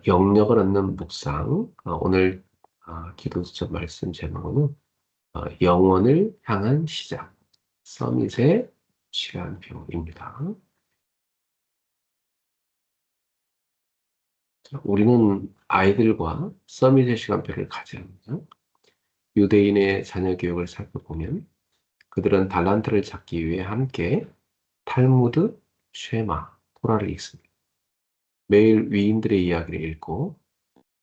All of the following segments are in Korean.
영역을 얻는 묵상. 오늘 기도 수첩 말씀 제목은 영혼을 향한 시작, 서밋의 시간표입니다. 자, 우리는 아이들과 서밋의 시간표를 가지합니다. 유대인의 자녀 교육을 살펴보면 그들은 달란트를 찾기 위해 함께 탈무드, 쉐마, 토라를 읽습니다. 매일 위인들의 이야기를 읽고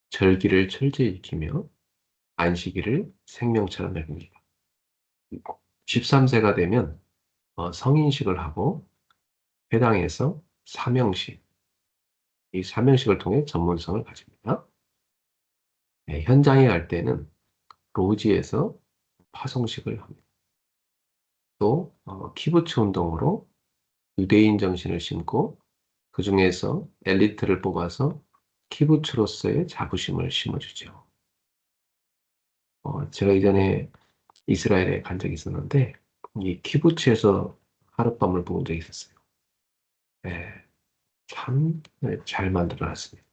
절기를 철저히 지키며 안식일을 생명처럼 여깁니다. 13세가 되면 성인식을 하고 회당에서 사명식, 이 사명식을 통해 전문성을 가집니다. 네, 현장에 갈 때는 로지에서 파송식을 합니다. 또 키부츠 운동으로 유대인 정신을 심고 그 중에서 엘리트를 뽑아서 키부츠로서의 자부심을 심어주죠. 제가 이전에 이스라엘에 간 적이 있었는데 이 키부츠에서 하룻밤을 묵은 적이 있었어요. 네, 참 잘 만들어놨습니다.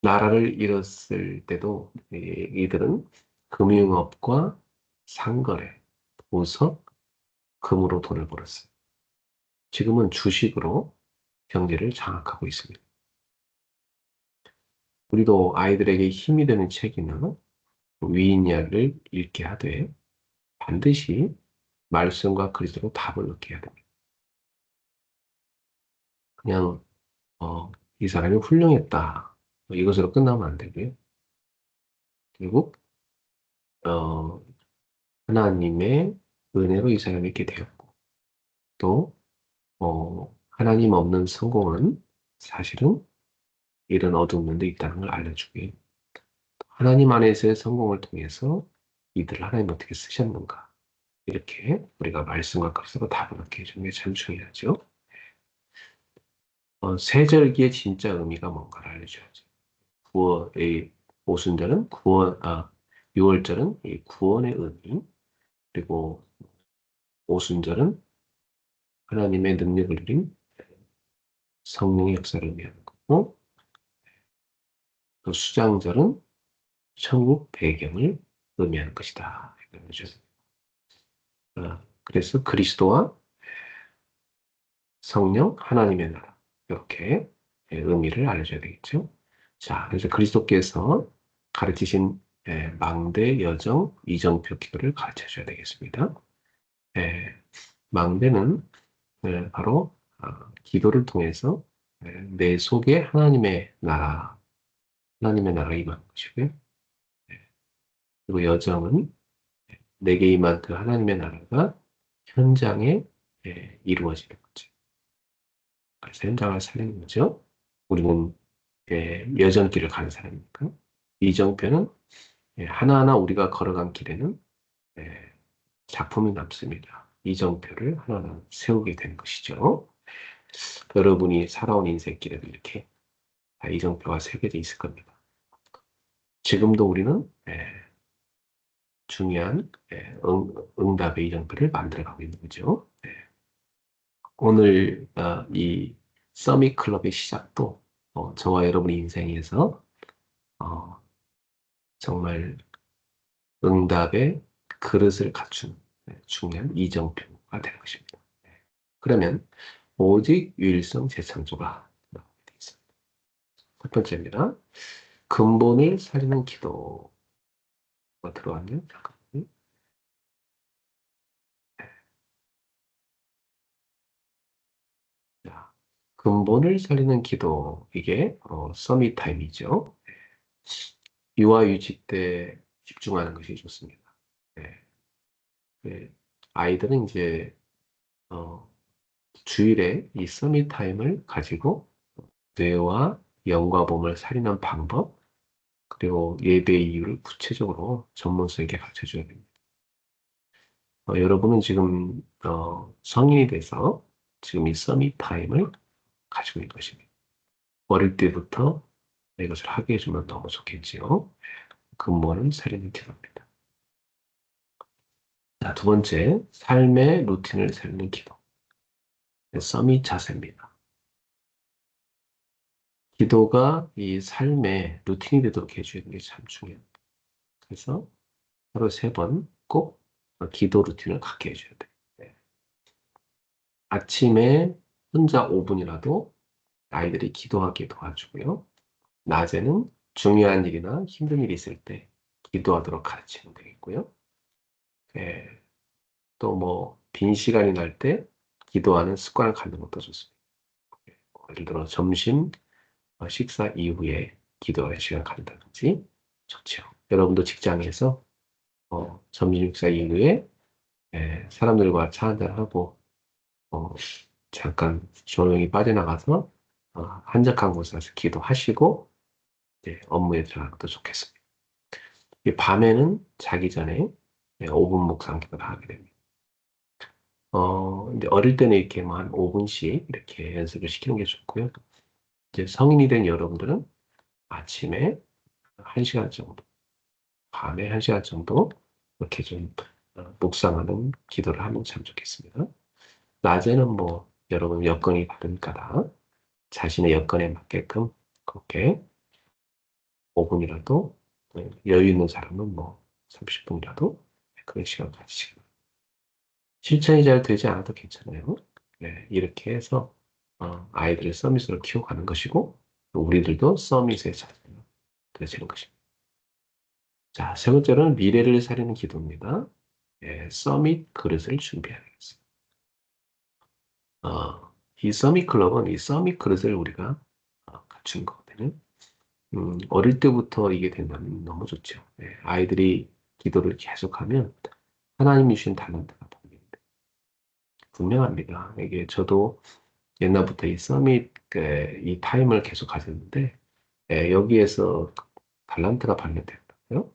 나라를 잃었을 때도 이들은 금융업과 상거래, 보석, 금으로 돈을 벌었어요. 지금은 주식으로 경제를 장악하고 있습니다. 우리도 아이들에게 힘이 되는 책이나 위인 이야기를 읽게 하되 반드시 말씀과 그리스도로 답을 얻게 해야 됩니다. 그냥 이 사람이 훌륭했다, 이것으로 끝나면 안 되고요. 결국 어, 하나님의 은혜로 이 사람이 있게 되었고 또 하나님 없는 성공은 사실은 이런 어두운 면도 있다는 걸 알려주기. 하나님 안에서의 성공을 통해서 이들을 하나님 어떻게 쓰셨는가. 이렇게 우리가 말씀과 그리스도로 답을 얻게 해주는 게 참 중요하죠. 세절기의 진짜 의미가 뭔가를 알려줘야죠. 구원의 오순절은 유월절은 이 구원의 의미, 그리고 오순절은 하나님의 능력을 누린 성령의 역사를 의미하는 거고, 또 수장절은 천국 배경을 의미하는 것이다. 그래서 그리스도와 성령, 하나님의 나라 이렇게 의미를 알려줘야 되겠죠. 자, 그래서 그리스도께서 가르치신 망대, 여정, 이정표 기도를 가르쳐줘야 되겠습니다. 망대는 바로 기도를 통해서 내 속에 하나님의 나라가 임하는 것이고요. 그리고 여정은 내게 임한 그 하나님의 나라가 현장에 이루어지는 거죠. 그래서 현장을 살리는 거죠. 우리는 여정길을 가는 사람이니까. 이정표는 하나하나 우리가 걸어간 길에는 예, 작품이 남습니다. 이정표를 하나하나 세우게 되는 것이죠. 여러분이 살아온 인생길에도 이렇게 다 이정표가 새겨져 있을 겁니다. 지금도 우리는 중요한 응답의 이정표를 만들어가고 있는 거죠. 오늘 이 서밋 클럽의 시작도 저와 여러분의 인생에서 어, 정말 응답의 그릇을 갖춘 중요한 이정표가 되는 것입니다. 그러면 오직 유일성 재창조가 나오게 되어 있습니다. 첫 번째입니다. 근본을 살리는 기도가 들어왔네요. 잠깐만요. 자, 근본을 살리는 기도, 이게 서밋 타임이죠. 유아유치 때 집중하는 것이 좋습니다. 네. 네. 아이들은 이제 어, 주일에 이 서밋 타임을 가지고 뇌와 영과 몸을 살리는 방법, 그리고 예배의 이유를 구체적으로 전문성 있게 가르쳐줘야 됩니다. 여러분은 지금 성인이 돼서 지금 이 서밋 타임을 가지고 있는 것입니다. 어릴 때부터 이것을 하게 해주면 너무 좋겠지요. 근본은 살리는 기도입니다. 자, 두 번째, 삶의 루틴을 살리는 기도. 서밋 자세입니다. 기도가 이 삶의 루틴이 되도록 해주는 게 참 중요해요. 그래서 하루 3번 꼭 기도 루틴을 갖게 해줘야 돼요. 네. 아침에 혼자 5분이라도 아이들이 기도하게 도와주고요. 낮에는 중요한 일이나 힘든 일이 있을 때 기도하도록 가르치면 되겠고요. 예, 또 뭐, 빈 시간이 날 때 기도하는 습관을 갖는 것도 좋습니다. 예를 들어 점심 식사 이후에 기도할 시간 갖는다든지 좋죠. 여러분도 직장에서 점심 식사 이후에 사람들과 차 한잔하고 어, 잠깐 조용히 빠져나가서 한적한 곳에서 기도하시고 이제 업무에 들어가는 것도 좋겠습니다. 이 밤에는 자기 전에 5분 묵상 기도를 하게 됩니다. 이제 어릴 때는 이렇게 뭐 한 5분씩 이렇게 연습을 시키는 게 좋고요. 이제 성인이 된 여러분들은 아침에 1시간 정도, 밤에 1시간 정도 이렇게 좀 묵상하는 기도를 하면 참 좋겠습니다. 낮에는 뭐 여러분 여건이 다르니까 자신의 여건에 맞게끔 그렇게 5분이라도 여유 있는 사람은 뭐 30분이라도 그런 시간 가지시고 실천이 잘 되지 않아도 괜찮아요. 네, 이렇게 해서 아이들을 서밋으로 키워가는 것이고 또 우리들도 서밋에 잘 되어지는 것입니다. 자, 세 번째로는 미래를 살리는 기도입니다. 서밋 그릇을 준비하겠습니다. 이 서밋 클럽은 이 서밋 그릇을 우리가 갖춘 거거든요. 어릴 때부터 이게 된다면 너무 좋죠. 아이들이 기도를 계속하면 하나님이 주신 달란트가 분명합니다. 이게 저도 옛날부터 이 서밋 이 타임을 계속 가졌는데 여기에서 달란트가 발견됐다고요.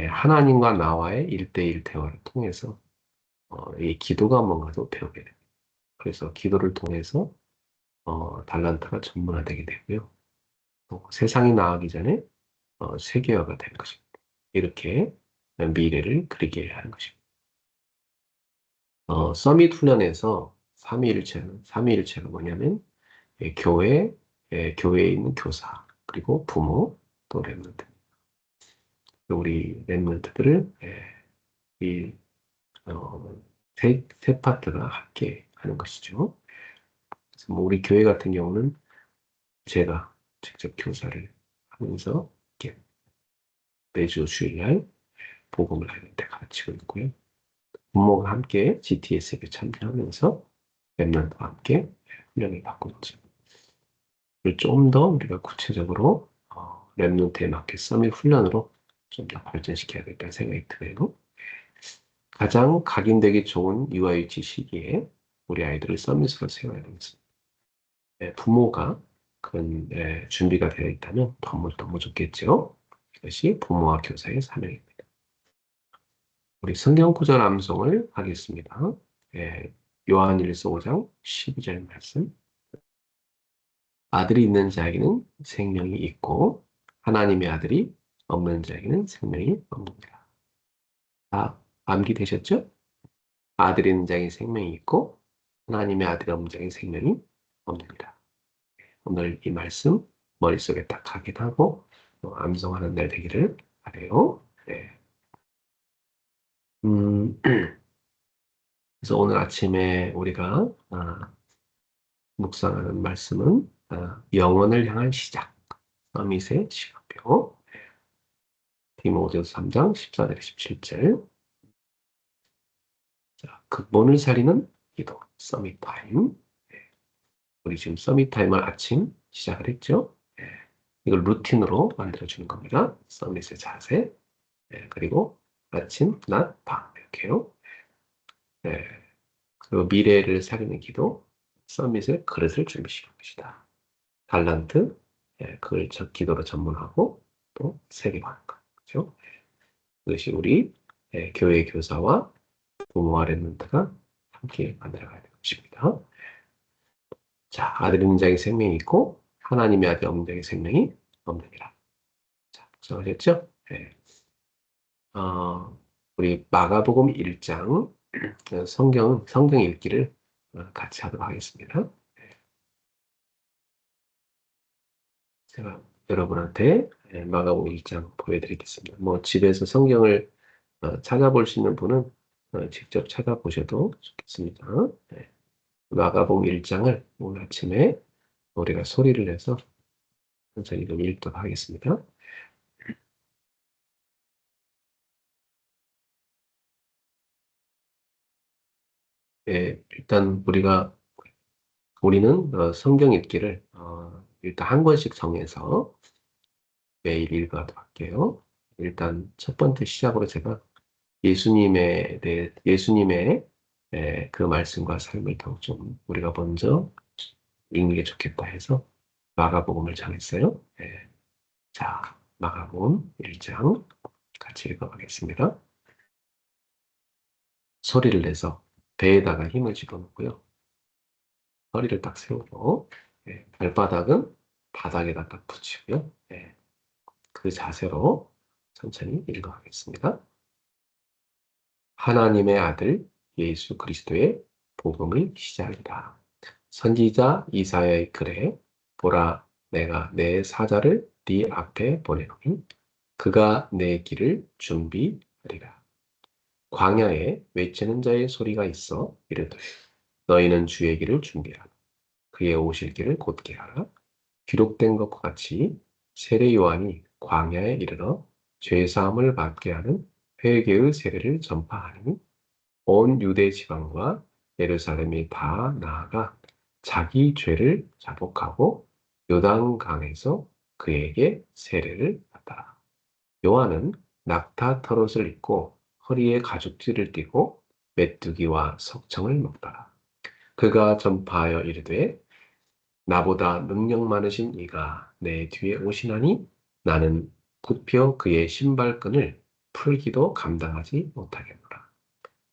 하나님과 나와의 1대1 대화를 통해서 이 기도가 뭔가도 배우게 됩니다. 그래서 기도를 통해서 달란트가 전문화되게 되고요. 또 세상이 나가기 전에 세계화가 되는 것입니다. 이렇게 미래를 그리게 하는 것입니다. 서밋 훈련에서 삼위일체가 뭐냐면 교회, 교회에 있는 교사, 그리고 부모, 또 랩런트. 우리 랩런트들을 이 세 파트가 함께 하는 것이죠. 그래서 뭐 우리 교회 같은 경우는 제가 직접 교사를 하면서 이렇게 매주 주일날 복음을 하는데 가르치고 있고요. 부모가 함께 GTS에 참여하면서 랩런트와 함께 훈련을 받고 있죠. 좀 더 우리가 구체적으로 랩런트에 맞게 서밋 훈련으로 좀 더 발전시켜야 겠다는 생각이 드네요. 가장 각인되기 좋은 UIUT 시기에 우리 아이들을 서밋으로 세워야 되겠습니다. 부모가 그런 준비가 되어 있다면 너무 좋겠죠. 이것이 부모와 교사의 사명입니다. 우리 성경 구절 암송을 하겠습니다. 요한일서 5장 12절 말씀. 아들이 있는 자에게는 생명이 있고 하나님의 아들이 없는 자에게는 생명이 없느니라. 다 암기되셨죠? 아들이 있는 자에게 생명이 있고 하나님의 아들이 없는 자에게 생명이 없느니라. 오늘 이 말씀 머릿속에 딱 각인하고 암송하는 날 되기를 바라요. 네. 그래서 오늘 아침에 우리가 묵상하는 말씀은 영혼을 향한 시작, 서밋의 시간표, 디모데후서 3장 14절 17절. 자, 근본을 살리는 기도, 서밋 타임. 우리 지금 서밋 타임을 아침 시작을 했죠. 이걸 루틴으로 만들어주는 겁니다. 서밋의 자세, 그리고 아침, 낮, 밤 이렇게요. 그리고 미래를 살리는 기도, 서밋의 그릇을 준비시키는 것이다. 달란트, 그걸 기도로 전문하고 또 세계화하는 것. 그렇죠? 그것이 우리 교회 교사와 부모와 랩런트가 함께 만들어가야 되는 것입니다. 자, 아들 있는 자에게 생명이 있고 하나님의 아들 없는 자에게 생명이 없느니라. 자, 정하셨죠? 네. 우리 마가복음 1장 성경 읽기를 같이 하도록 하겠습니다. 제가 여러분한테 마가복음 1장 보여드리겠습니다. 뭐 집에서 성경을 찾아볼 수 있는 분은 직접 찾아보셔도 좋겠습니다. 네. 마가복음 1장을 오늘 아침에 우리가 소리를 내서 천천히 좀 읽도록 하겠습니다. 일단 우리는 성경 읽기를 일단 한 권씩 정해서 매일 읽어도 할게요. 일단 첫 번째 시작으로 제가 예수님의 그 말씀과 삶을 더 좀 우리가 먼저 읽는 게 좋겠다 해서 마가복음을 정했어요. 자, 마가복음 1장 같이 읽어보겠습니다. 소리를 내서 배에다가 힘을 집어넣고요. 허리를 딱 세우고 발바닥은 바닥에다 딱 붙이고요. 그 자세로 천천히 읽어가겠습니다. 하나님의 아들 예수 그리스도의 복음을 시작이다. 선지자 이사야의 글에 보라 내가 내 사자를 네 앞에 보내노니 그가 내 길을 준비하리라. 광야에 외치는 자의 소리가 있어 이르되 너희는 주의 길을 준비하라. 그의 오실 길을 곧게 하라. 기록된 것과 같이 세례 요한이 광야에 이르러 죄 사함을 받게 하는 회개의 세례를 전파하니 온 유대 지방과 예루살렘이 다 나아가 자기 죄를 자복하고 요단강에서 그에게 세례를 받더라. 요한은 낙타 털옷을 입고 허리에 가죽줄을 띠고 메뚜기와 석청을 먹더라. 그가 전파하여 이르되 나보다 능력 많으신 이가 내 뒤에 오시나니 나는 굽혀 그의 신발끈을 풀기도 감당하지 못하겠노라.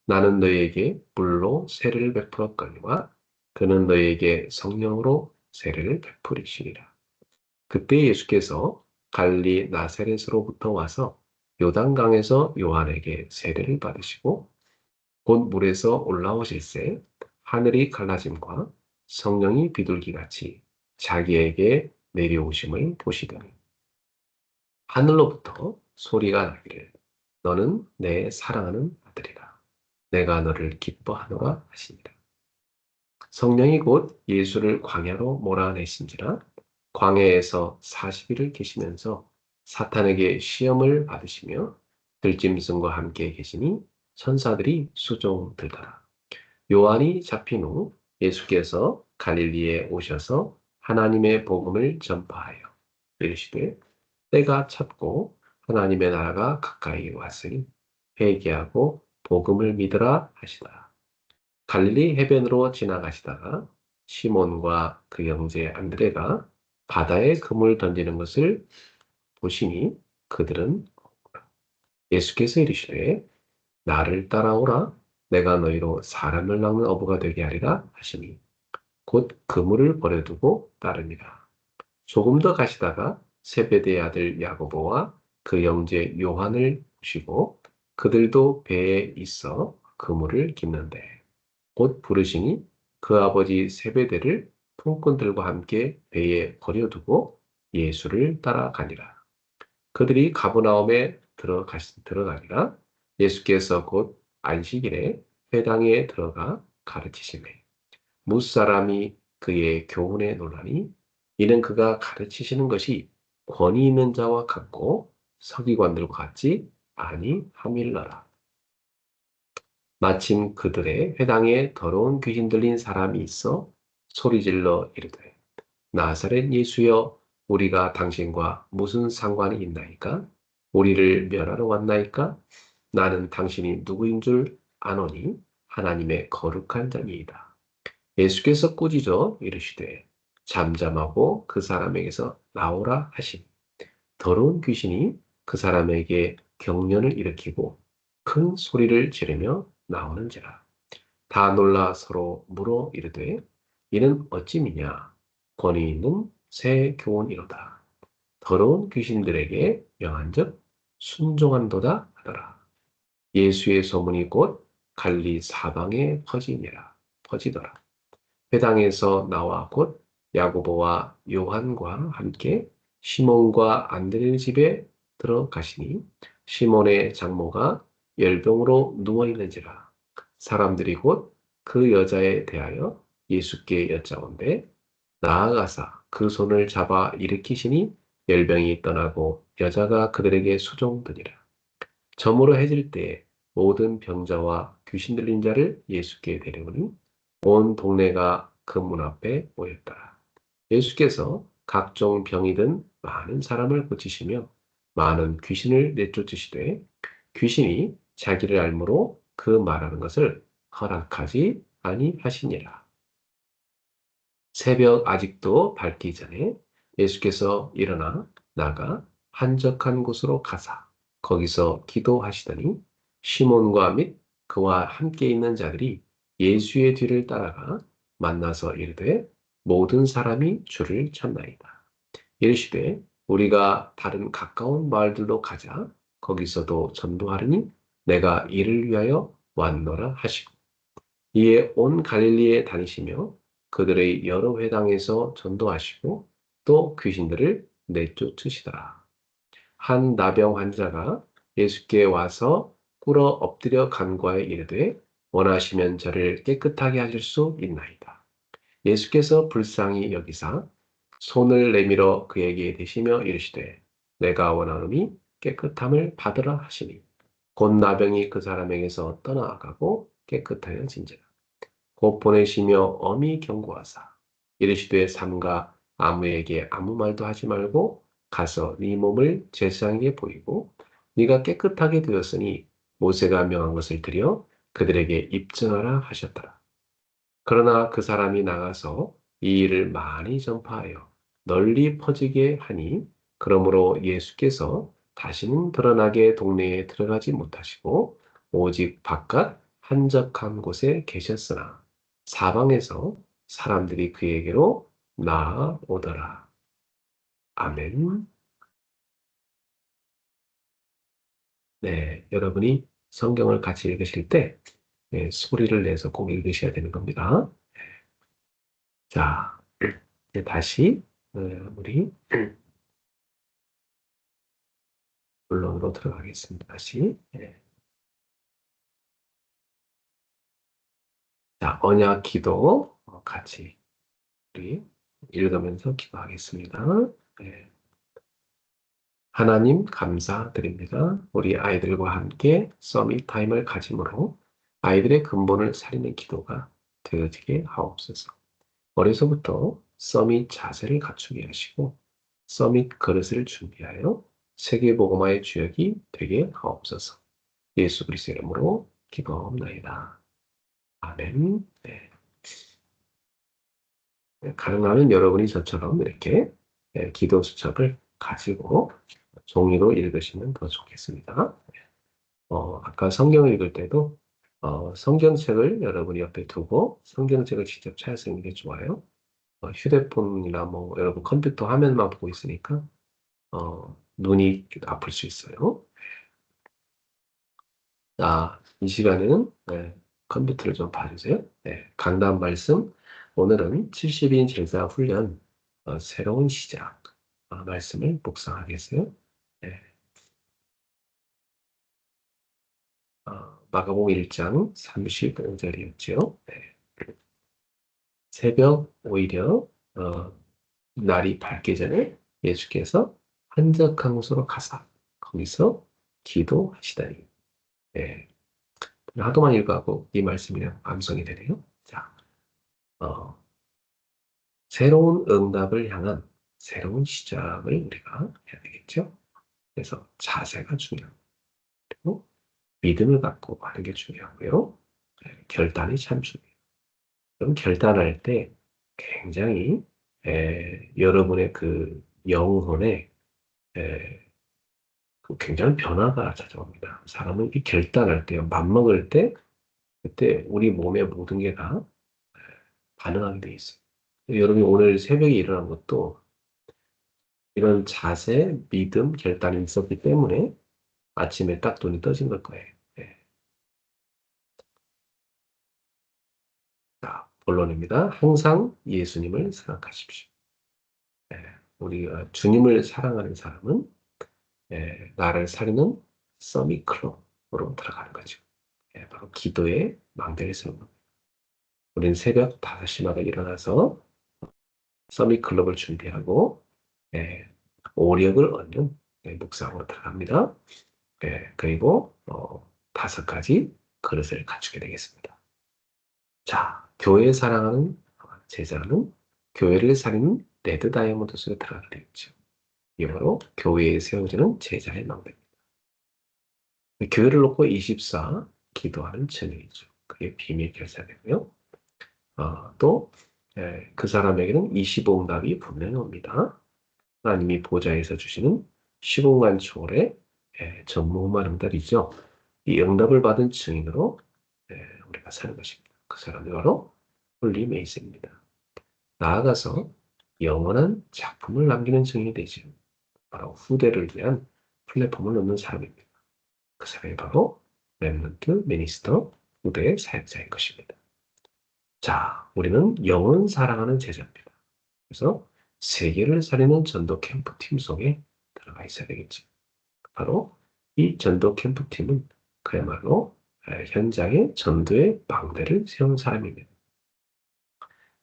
나는 너희에게 물로 세례를 베풀었거니와 그는 너희에게 성령으로 세례를 베풀이시리라. 그때 예수께서 갈릴리 나사렛으로부터 와서 요단강에서 요한에게 세례를 받으시고 곧 물에서 올라오실새 하늘이 갈라짐과 성령이 비둘기같이 자기에게 내려오심을 보시더니 하늘로부터 소리가 나기를 너는 내 사랑하는 아들이라 내가 너를 기뻐하노라 하시니라. 성령이 곧 예수를 광야로 몰아내신지라 광야에서 40일을 계시면서 사탄에게 시험을 받으시며 들짐승과 함께 계시니 천사들이 수종 들더라. 요한이 잡힌 후 예수께서 갈릴리에 오셔서 하나님의 복음을 전파하여 이르시되 때가 찼고 하나님의 나라가 가까이 왔으니 회개하고 복음을 믿으라 하시더라. 갈릴리 해변으로 지나가시다가 시몬과 그 형제 안드레가 바다에 그물 던지는 것을 보시니 그들은 예수께서 이르시되 나를 따라오라 내가 너희로 사람을 낚는 어부가 되게 하리라 하시니 곧 그물을 버려두고 따릅니다. 조금 더 가시다가 세베대의 아들 야고보와 그 형제 요한을 보시고 그들도 배에 있어 그물을 깁는데 곧 부르시니 그 아버지 세베대를 품꾼들과 함께 배에 버려두고 예수를 따라가니라. 그들이 가버나움에 들어가니라. 예수께서 곧 안식일에 회당에 들어가 가르치시매 무사람이 그의 교훈에 놀라니 이는 그가 가르치시는 것이 권위 있는 자와 같고 서기관들과 같지 아니함일러라. 마침 그들의 회당에 더러운 귀신 들린 사람이 있어 소리질러 이르되 나사렛 예수여 우리가 당신과 무슨 상관이 있나이까? 우리를 멸하러 왔나이까? 나는 당신이 누구인 줄 아노니 하나님의 거룩한 자니이다. 예수께서 꾸짖어 이르시되 잠잠하고 그 사람에게서 나오라 하시니 더러운 귀신이 그 사람에게 경련을 일으키고 큰 소리를 지르며 나오는지라. 다 놀라 서로 물어 이르되 이는 어찌미냐 권위 있는 새 교훈이로다. 더러운 귀신들에게 명한즉 순종한도다 하더라. 예수의 소문이 곧 갈리 사방에 퍼지더라. 회당에서 나와 곧 야고보와 요한과 함께 시몬과 안드레의 집에 들어가시니 시몬의 장모가 열병으로 누워 있는지라. 사람들이 곧 그 여자에 대하여 예수께 여짜온대 나아가사 그 손을 잡아 일으키시니 열병이 떠나고 여자가 그들에게 수종드니라. 저물어 해질 때에 모든 병자와 귀신 들린 자를 예수께 데려오니 온 동네가 그 문 앞에 모였더라. 예수께서 각종 병이 든 많은 사람을 고치시며 많은 귀신을 내쫓으시되 귀신이 자기를 알므로 그 말하는 것을 허락하지 아니하시니라. 새벽 아직도 밝기 전에 예수께서 일어나 나가 한적한 곳으로 가사 거기서 기도하시더니 시몬과 및 그와 함께 있는 자들이 예수의 뒤를 따라가 만나서 이르되 모든 사람이 주를 찾나이다. 이르시되 우리가 다른 가까운 마을들로 가자 거기서도 전도하리니 내가 이를 위하여 왔노라 하시고 이에 온 갈릴리에 다니시며 그들의 여러 회당에서 전도하시고 또 귀신들을 내쫓으시더라. 한 나병 환자가 예수께 와서 꿇어 엎드려 간구하여 이르되 원하시면 저를 깨끗하게 하실 수 있나이다. 예수께서 불쌍히 여기사 손을 내밀어 그에게 대시며 이르시되 내가 원하노니 깨끗함을 받으라 하시니 곧 나병이 그 사람에게서 떠나가고 깨끗하여진지라. 곧 보내시며 엄히 경고하사 이르시되 삼가 아무에게 아무 말도 하지 말고 가서 네 몸을 제사장에게 보이고 네가 깨끗하게 되었으니 모세가 명한 것을 드려 그들에게 입증하라 하셨더라. 그러나 그 사람이 나가서 이 일을 많이 전파하여 널리 퍼지게 하니 그러므로 예수께서 다시는 드러나게 동네에 들어가지 못하시고 오직 바깥 한적한 곳에 계셨으나 사방에서 사람들이 그에게로 나아오더라. 아멘. 네, 여러분이 성경을 같이 읽으실 때 소리를 내서 꼭 읽으셔야 되는 겁니다. 자, 이제 다시 우리 본론으로 들어가겠습니다. 다시. 자, 언약 기도 같이 우리 읽으면서 기도하겠습니다. 네. 하나님 감사드립니다. 우리 아이들과 함께 서밋 타임을 가짐으로 아이들의 근본을 살리는 기도가 되어지게 하옵소서. 어려서부터 서밋 자세를 갖추게 하시고 서밋 그릇을 준비하여 세계복음화의 주역이 되게 하옵소서. 예수 그리스도의 이름으로 기도하옵나이다. 아멘. 네. 가능하면 여러분이 저처럼 이렇게 기도 수첩을 가지고 종이로 읽으시면 더 좋겠습니다. 아까 성경을 읽을 때도 성경책을 여러분이 옆에 두고 성경책을 직접 찾아쓰는 게 좋아요. 휴대폰이나 뭐 여러분 컴퓨터 화면만 보고 있으니까 눈이 아플 수 있어요. 이 시간에는 컴퓨터를 좀 봐주세요. 네, 강단 말씀. 오늘은 70인 제자 훈련 새로운 시작 말씀을 묵상하겠어요. 네, 마가복음 1장 35절이었죠. 네, 새벽 오히려 날이 밝기 전에 예수께서 한적한 곳으로 가사 거기서 기도하시다니. 네, 하도만 읽어하고 이 말씀이랑 암송이 되네요. 자, 어, 새로운 응답을 향한 새로운 시작을 우리가 해야 되겠죠. 그래서 자세가 중요하고 믿음을 갖고 하는 게 중요하고요. 결단이 참 중요해요. 그럼 결단할 때 굉장히 여러분의 그 영혼에 에, 그 굉장한 변화가 찾아옵니다. 사람은 이 결단할 때, 맘먹을 때, 그때 우리 몸의 모든 게 다 반응하게 돼 있어요. 여러분이 오늘 새벽에 일어난 것도 이런 자세, 믿음, 결단이 있었기 때문에 아침에 딱 눈이 떠진 걸 거예요. 네. 자, 본론입니다. 항상 예수님을 생각하십시오. 네. 우리 주님을 사랑하는 사람은 나를 살리는 서미클럽으로 들어가는 거죠. 바로 기도의 망대를 세우는 거예요. 우리는 새벽 5시마다 일어나서 서밋클럽을 준비하고 예, 오력을 얻는 묵상으로 들어갑니다. 그리고 5가지 그릇을 갖추게 되겠습니다. 자, 교회 사랑하는 제자는 교회를 살리는 레드 다이아몬드 속에 들어가게 되겠죠. 이 바로 교회에 세워지는 제자의 망대입니다. 교회를 놓고 24 기도하는 증인이죠. 그게 비밀 결사되고요. 또 그 사람에게는 25응답이 분명히 옵니다. 하나님이 보좌에서 주시는 시공간 초월의 전무후무한 응답이죠. 이 응답을 받은 증인으로 우리가 사는 것입니다. 그 사람이 바로 홀리 메이슨입니다. 나아가서 영원한 작품을 남기는 증인이 되죠. 바로 후대를 위한 플랫폼을 놓는 사람입니다. 그 사람이 바로 렘넌트 미니스터 후대의 사역자인 것입니다. 자, 우리는 영혼 사랑하는 제자입니다. 그래서 세계를 살리는 전도 캠프팀 속에 들어가 있어야 되겠지. 바로 이 전도 캠프팀은 그야말로 현장에 전도의 방대를 세운 사람입니다.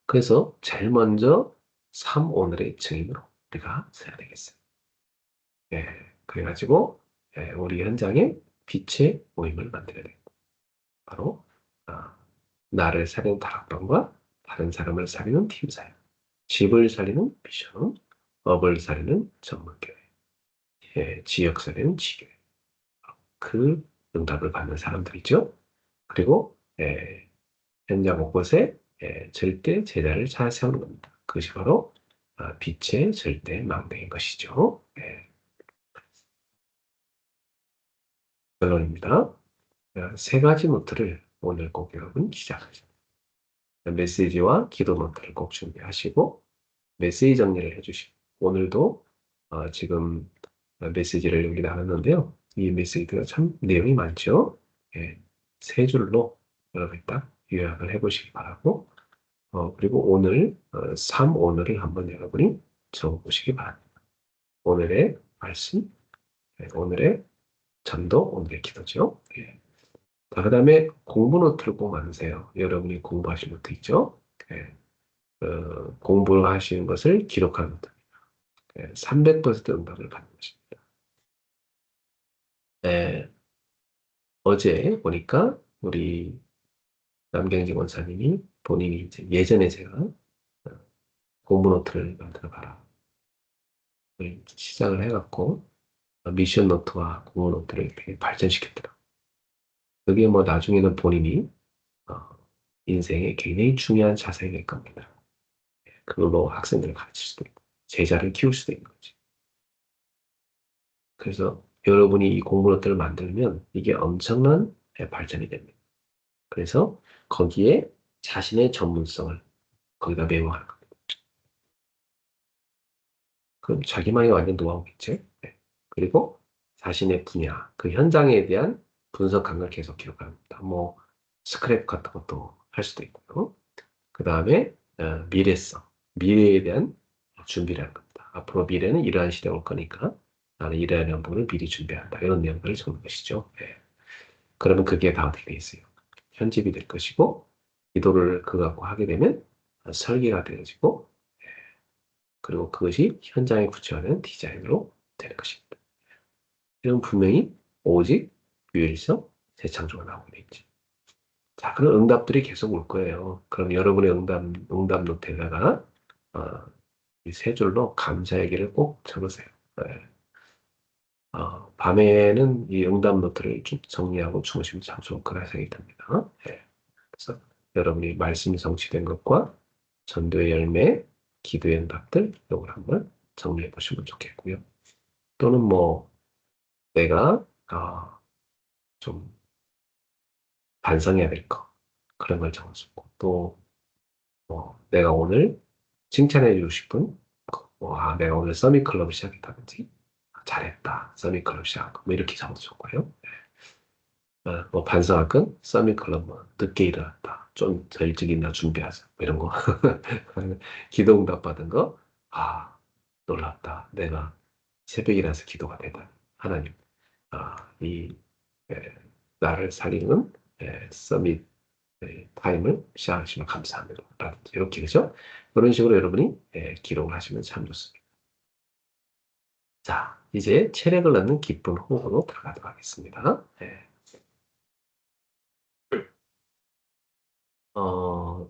그래서 제일 먼저 3오늘의 증인으로 우리가 서야 되겠어요. 그래가지고 우리 현장에 빛의 모임을 만들어야 돼요. 바로 아, 나를 살리는 다락방과 다른 사람을 살리는 팀사역, 집을 살리는 미션은, 업을 살리는 전문교회, 지역 살리는 지교회. 그 응답을 받는 사람들이죠. 그리고 현장 곳곳에 절대 제자를 찾아 세우는 겁니다. 그것이 바로 빛의 절대 망대인 것이죠. 결론입니다. 세 가지 노트를 오늘 꼭 여러분 시작하죠. 메시지와 기도 노트를 꼭 준비하시고 메시지 정리를 해주시고 오늘도 지금 메시지를 여기 나눴는데요. 이 메시지가 참 내용이 많죠. 세 줄로 여러분 딱 요약을 해보시기 바라고 그리고 오늘 3오늘을 한번 여러분이 적어보시기 바랍니다. 오늘의 말씀, 오늘의 전도, 오늘의 기도죠. 자, 그 다음에 공부 노트를 꼭 만드세요. 여러분이 공부하신 노트 있죠? 공부를 하시는 것을 기록하는 노트. 300% 응답을 받는 것입니다. 어제 보니까 우리 남경지 원사님이 본인이 이제 예전에 제가 공부 노트를 만들어 봐라. 시작을 해갖고 미션 노트와 공부 노트를 이렇게 발전시켰더라고요. 그게 뭐 나중에는 본인이 어, 인생에 굉장히 중요한 자산이 될 겁니다. 그걸로 학생들을 가르칠 수도 있고 제자를 키울 수도 있는 거지. 그래서 여러분이 이 공부 노트를 만들면 이게 엄청난 발전이 됩니다. 그래서 거기에 자신의 전문성을 거기다 메모하는 겁니다. 그럼 자기만의 완전 노하우겠지. 그리고 자신의 분야, 그 현장에 대한 분석한 걸 계속 기록합니다. 뭐 스크랩 같은 것도 할 수도 있고요. 그 다음에 미래성, 미래에 대한 준비를 하는 겁니다. 앞으로 미래는 이러한 시대가 올 거니까 나는 이러한 부분을 미리 준비한다. 이런 내용들을 적는 것이죠. 그러면 그게 다 어떻게 돼 있어요? 편집이 될 것이고 기도를 그거 갖고 하게 되면 설계가 되어지고 그리고 그것이 현장에 구체화된 디자인으로 되는 것입니다. 이런 분명히 오직 유일성 재창조가 나오게 돼 있죠. 자, 그런 응답들이 계속 올 거예요. 그럼 여러분의 응답 노트에다가 이 세 줄로 감사 얘기를 꼭 적으세요. 밤에는 이 응답 노트를 쭉 정리하고 주무시면 참 좋을 거라 생각이 듭니다. 그래서 여러분이 말씀이 성취된 것과 전도의 열매, 기도의 응답들 이걸 한번 정리해 보시면 좋겠고요. 또는 뭐 내가 좀 반성해야 될 거 그런 걸 적어주고 또 내가 오늘 칭찬해 주고 싶은 내가 오늘 서밋 클럽을 시작했다든지 잘했다 서밋 클럽 시작 뭐 이렇게 적어줬고요. 뭐 반성할 건 서밋 클럽 뭐 늦게 일어났다 좀 더 일찍 일어나 준비하자 뭐 이런 거 기도 응답 받은 거 놀랍다. 내가 새벽이라서 기도가 되다. 하나님, 이 에, 나를 살리는 서밋 타임을 시작하시면 감사합니다. 라든지 이렇게 그죠? 그런 식으로 여러분이 기록을 하시면 참 좋습니다. 자, 이제 체력을 얻는 기쁜 호흡으로 들어가도록 하겠습니다. 어,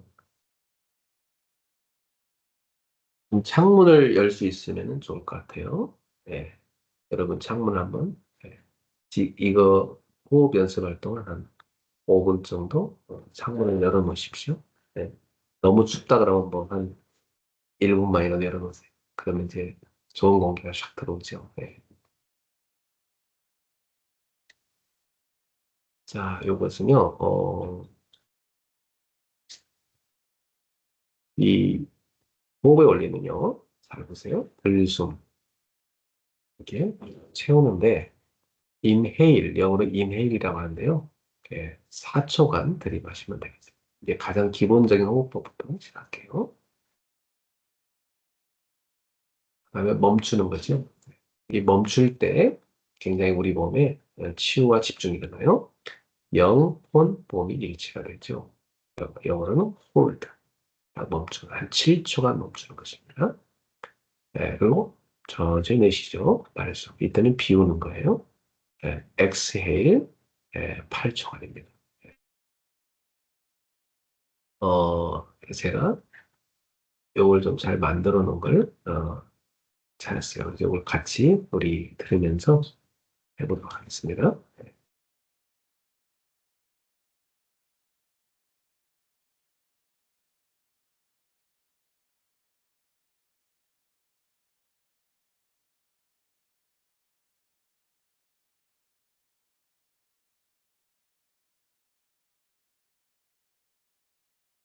창문을 열 수 있으면 좋을 것 같아요. 예, 여러분 창문 한번 예, 이거 호흡 연습할 동안 한 5분 정도 창문을 열어 놓으십시오. 예, 너무 춥다 그러면 뭐 한 1분만이라도 열어 놓으세요. 그러면 이제 좋은 공기가 샥 들어오죠. 예. 자, 요것은요, 이 호흡의 원리는요, 잘 보세요. 들숨, 이렇게 채우는데, 인헤일, 영어로 인헤일이라고 하는데요. 4초간 들이마시면 되겠습니다. 이게 가장 기본적인 호흡법부터 시작할게요. 그다음에 멈추는 거죠. 이 멈출 때 굉장히 우리 몸에 치유와 집중이 일어나요. 영, 혼, 봄이 일치가 되죠. 영어로는 hold. 멈추는, 한 7초간 멈추는 것입니다. 네, 그리고 천천히 내쉬죠. 발성. 이때는 비우는 거예요. 네, exhale, 8초간입니다. 제가 요걸 좀 잘 만들어 놓은 걸, 잘했어요. 그래서 요걸 같이 우리 들으면서 해보도록 하겠습니다.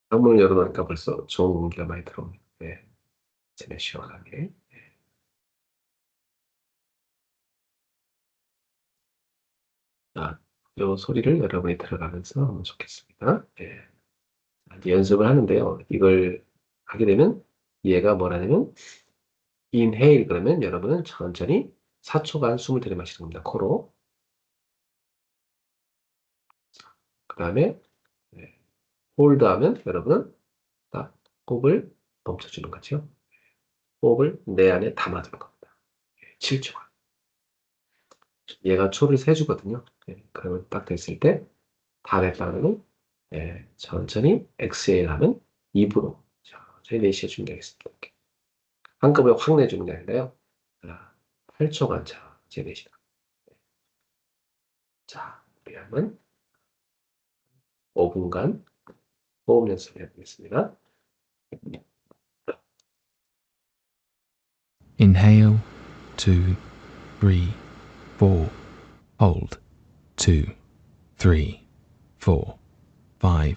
창문을 열어놓으니까 벌써 좋은 공기가 많이 들어옵니다. 네, 전혀 시원하게. 자, 요 소리를 여러분이 들어가면서 하면 좋겠습니다. 네. 이제 연습을 하는데요. 이걸 하게 되면 얘가 뭐라냐면 inhale 그러면 여러분은 천천히 4초간 숨을 들이마시는 겁니다. 코로. 그 다음에 hold 하면 여러분은 딱 호흡을 멈춰주는 거죠. 호흡을 내 안에 담아두는 겁니다. 7초간. 얘가 초를 세주거든요. 그러면 딱 됐을 때 다 됐다면 천천히 exhale 하면 입으로 천천히 내쉬어주면 되겠습니다. 이렇게. 한꺼번에 확 내주는 게 아니라요. 8초간 천천히 내쉬다. 자, 우리 한번 5분간 호흡 연습을 해보겠습니다. Inhale, 2, 3, 4. Hold, 2, 3, 4, 5,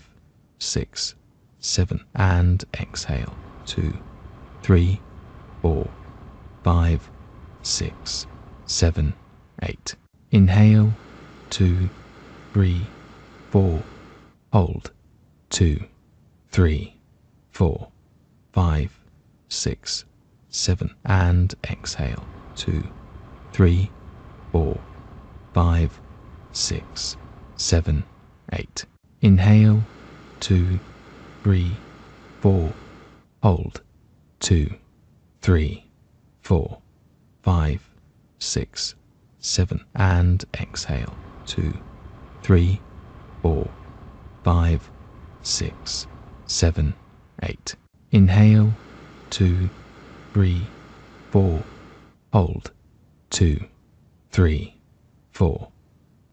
6, 7. And exhale, 2, 3, 4, 5, 6, 7, 8. Inhale, 2, 3, 4. Hold, 2, 3, 4, 5, 6, 7. And exhale, 2, 3, 4, 5, 6, 7, 8. Inhale, 2, 3, 4. Hold, 2, 3, 4, 5, 6, 7. And exhale, 2, 3, 4, 5, 6, 7, 8. Inhale, 2, 3, 4. Hold, 2, 3, 4,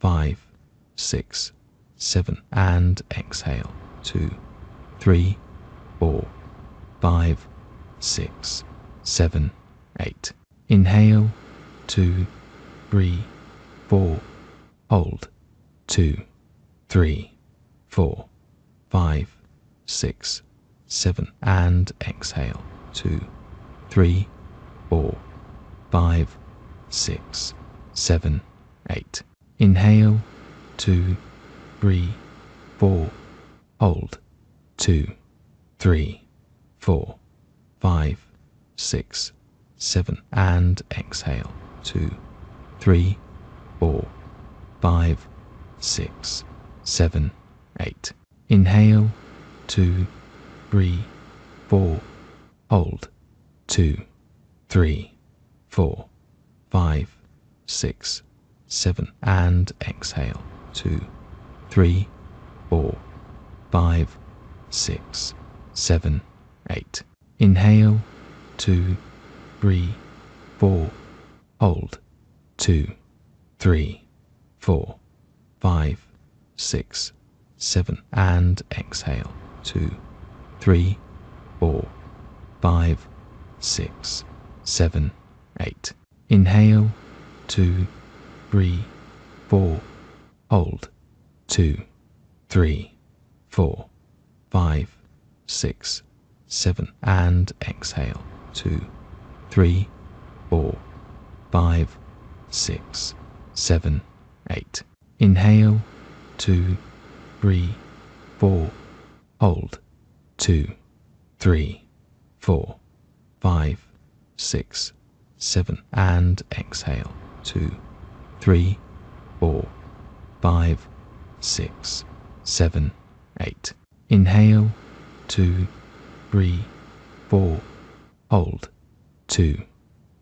5, 6, 7. And exhale, 2, 3, 4, 5, 6, 7, 8. Inhale, 2, 3, 4. Hold, 2, 3, 4, 5, 6, 7. And exhale, 2, 3, 4, 5, 6, 7, 8. Inhale, 2, 3, 4. Hold, 2, 3, 4, 5, 6, 7, and exhale. 2, 3, 4, 5, 6, 7, 8. Inhale. 2, 3, 4. Hold. 2, 3, 4, 5, 6, 7, and exhale. 2, 3, 4, 5, 6, 7, 8. Inhale. 2, 3, 4. Hold. 2, 3, 4, 5, 6, 7, and exhale. 2, 3, 4, 5, 6, 7, 8. Inhale. 2, 3, 4. Hold. 2, 3, 4, 5, 6, 7, and exhale. 2, 3, 4, 5, 6, 7, 8. Inhale. 2, 3, 4. Hold. 2, 3, 4, 5, 6, 7, and exhale. 2, 3, 4, 5, 6, 7, 8. Inhale. 2, 3, 4. Hold. 2,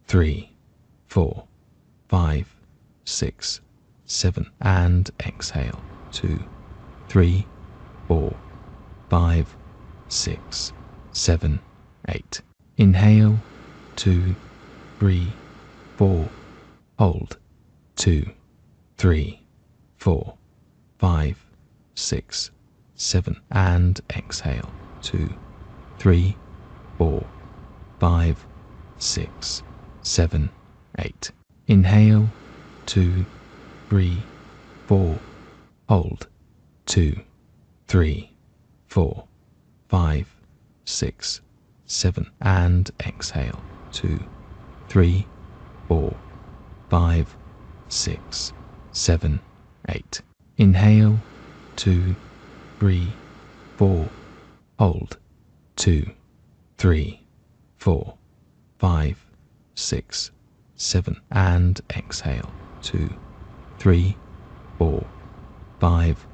3, 4, 5, 6, 7, and exhale. 2, 3, 4, 5, 6, 7, 8. Inhale. 2, 3, 4. Hold. 2, 3, 4, 5, 6, 7, and exhale. 2, 3, 4, 5, 6, 7, 8. Inhale. 2, 3, 4. Hold. 2, 3, 4, 5, 6, 7, and exhale. 2, 3, 4, 5, 6, 7, 8. Inhale. 2, 3, 4. Hold. 2, 3, 4, 5, 6, 7, and exhale. 2, 3, 4, 5,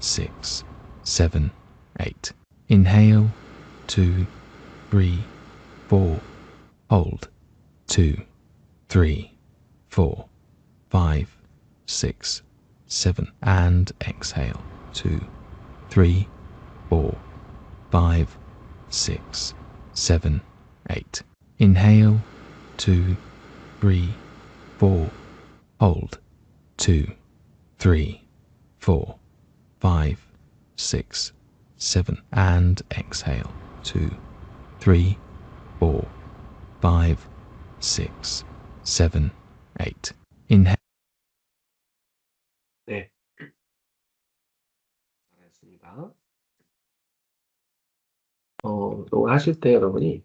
6, 7, 8. Inhale. 2, 3, 4. Hold. 2, 3, 4, 5, 6, 7, and exhale. 2, 3, 4, 5, 6, 7, 8. Inhale. 2, 3, 4. Hold. 2, 3, 4, 5, 6, 7, and exhale. 2, 3, 4, 5, 6, 7, 8. Inhale. 네, 알겠습니다. 또 하실 때 여러분이,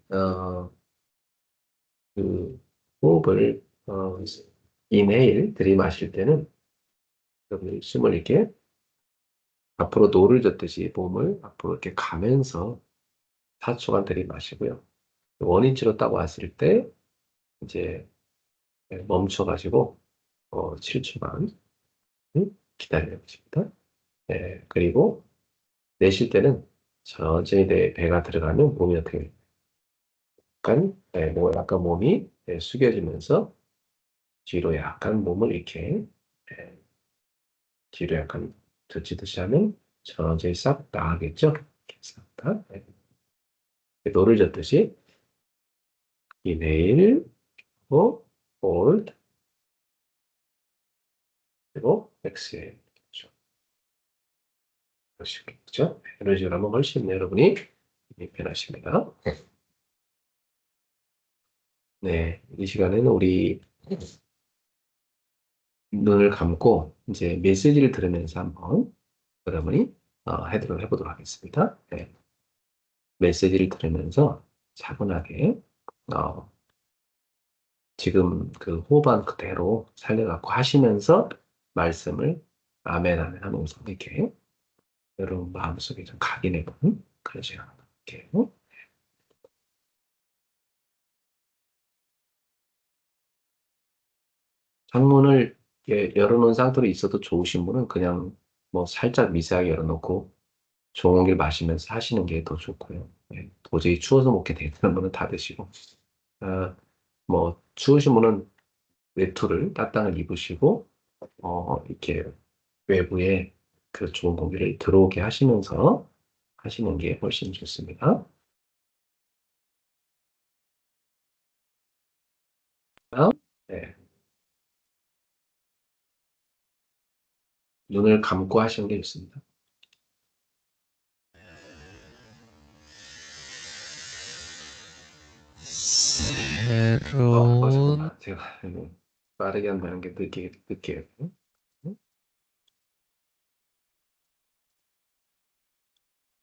그, 호흡을, 인헤일 들이마실 때는 여러분이 숨을 이렇게 앞으로 노를 젓듯이 몸을 앞으로 이렇게 가면서 4초간 들이마시고요. 원인치로 딱 왔을 때 이제 멈춰가지고 7초간 기다려 보십니다. 네, 그리고 내쉴 때는 천천히 내 배가 들어가면 몸이 어떻게 돼요? 약간 몸이 숙여지면서 뒤로 약간 몸을 이렇게 네, 뒤로 약간 젖히듯이 하면 천천히 싹 나가겠죠? 이렇게 싹 다. 네. 노를 젓듯이 이내일 고 hold 그리고 exhale 그렇죠? 이런 식으로 하면 훨씬 여러분이 편하십니다. 네, 이 시간에는 우리 눈을 감고 이제 메시지를 들으면서 한번 여러분이 해보도록 하겠습니다. 네, 메시지를 들으면서 차분하게 어, 지금 그 호흡한 그대로 살려갖고 하시면서 말씀을 아멘 아멘 하면서 이렇게 여러분 마음속에 좀 각인해보는 그런 시간 할게요. 창문을 열어놓은 상태로 있어도 좋으신 분은 그냥 뭐 살짝 미세하게 열어놓고 좋은 공기를 마시면서 하시는 게 더 좋고요. 예, 도저히 추워서 못 견디는 분은 닫으시고, 아, 뭐 추우신 분은 외투를 따뜻한 걸 입으시고, 이렇게 외부에 그 좋은 공기를 들어오게 하시면서 하시는 게 훨씬 좋습니다. 다음, 네, 눈을 감고 하시는 게 좋습니다. 새로운 잠깐만. 제가 빠르게 한다는 게 늦게 했고.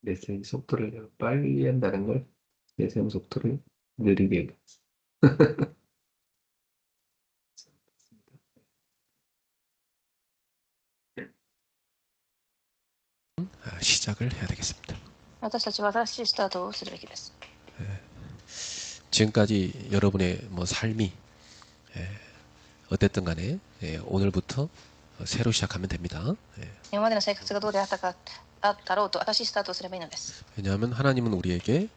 내생 속도를 빨리 한다는 걸 내생 속도를 느리게 시작을 해야 되겠습니다. 私たちは新しいスタートをするべきです。 지금까지 여러분의 뭐 삶이 어땠든 간에 오늘부터 새로 시작하면 됩니다. 今までの生活がどうであったろうと新しいスタートをすればいいのです。 왜냐하면 하나님은 우리에게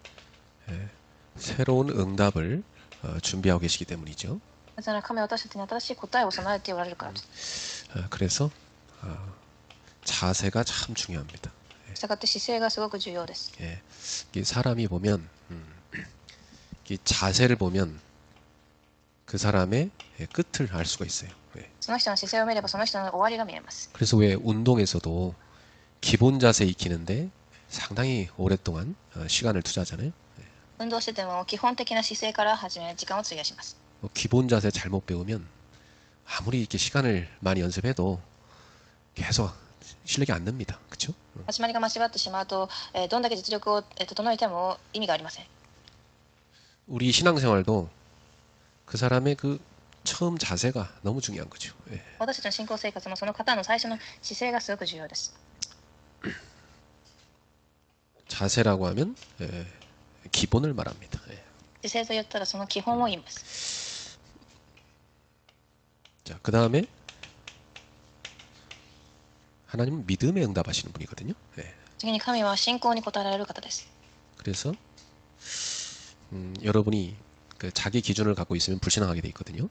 새로운 응답을 준비하고 계시기 때문이죠. なぜなら神は私たちに新しい答えを備えておられるからです。 그래서 자세가 참 중요합니다. したがって姿勢がすごく重要です。 이 사람이 보면 이 자세를 보면 그 사람의 끝을 알 수가 있어요. その人の姿勢を見ればその人の終わりが見えます。 그래서 왜 운동에서도 기본 자세 익히는데 상당히 오랫동안 시간을 투자하잖아요. 運動してても基本的な姿勢から始め時間を費やします。 기본 자세 잘못 배우면 아무리 이렇게 시간을 많이 연습해도 계속 실력이 안 납니다. 그렇죠? 始まりが間違ってしまうと、どんだけ実力を整えても意味がありません。 우리 신앙생활도 그 사람의 그 처음 자세가 너무 중요한 거죠. 私たちの信仰生活もその方の最初の姿勢がすごく重要です。 자세라고 하면 기본을 말합니다. 姿勢と言ったらその基本を言います。 자, 그 다음에 하나님은 믿음에 응답하시는 분이거든요. 次に神は信仰に応えられる方です。 그래서 여러분이 그 자기 기준을 갖고 있으면 불신앙하게 돼 있거든요.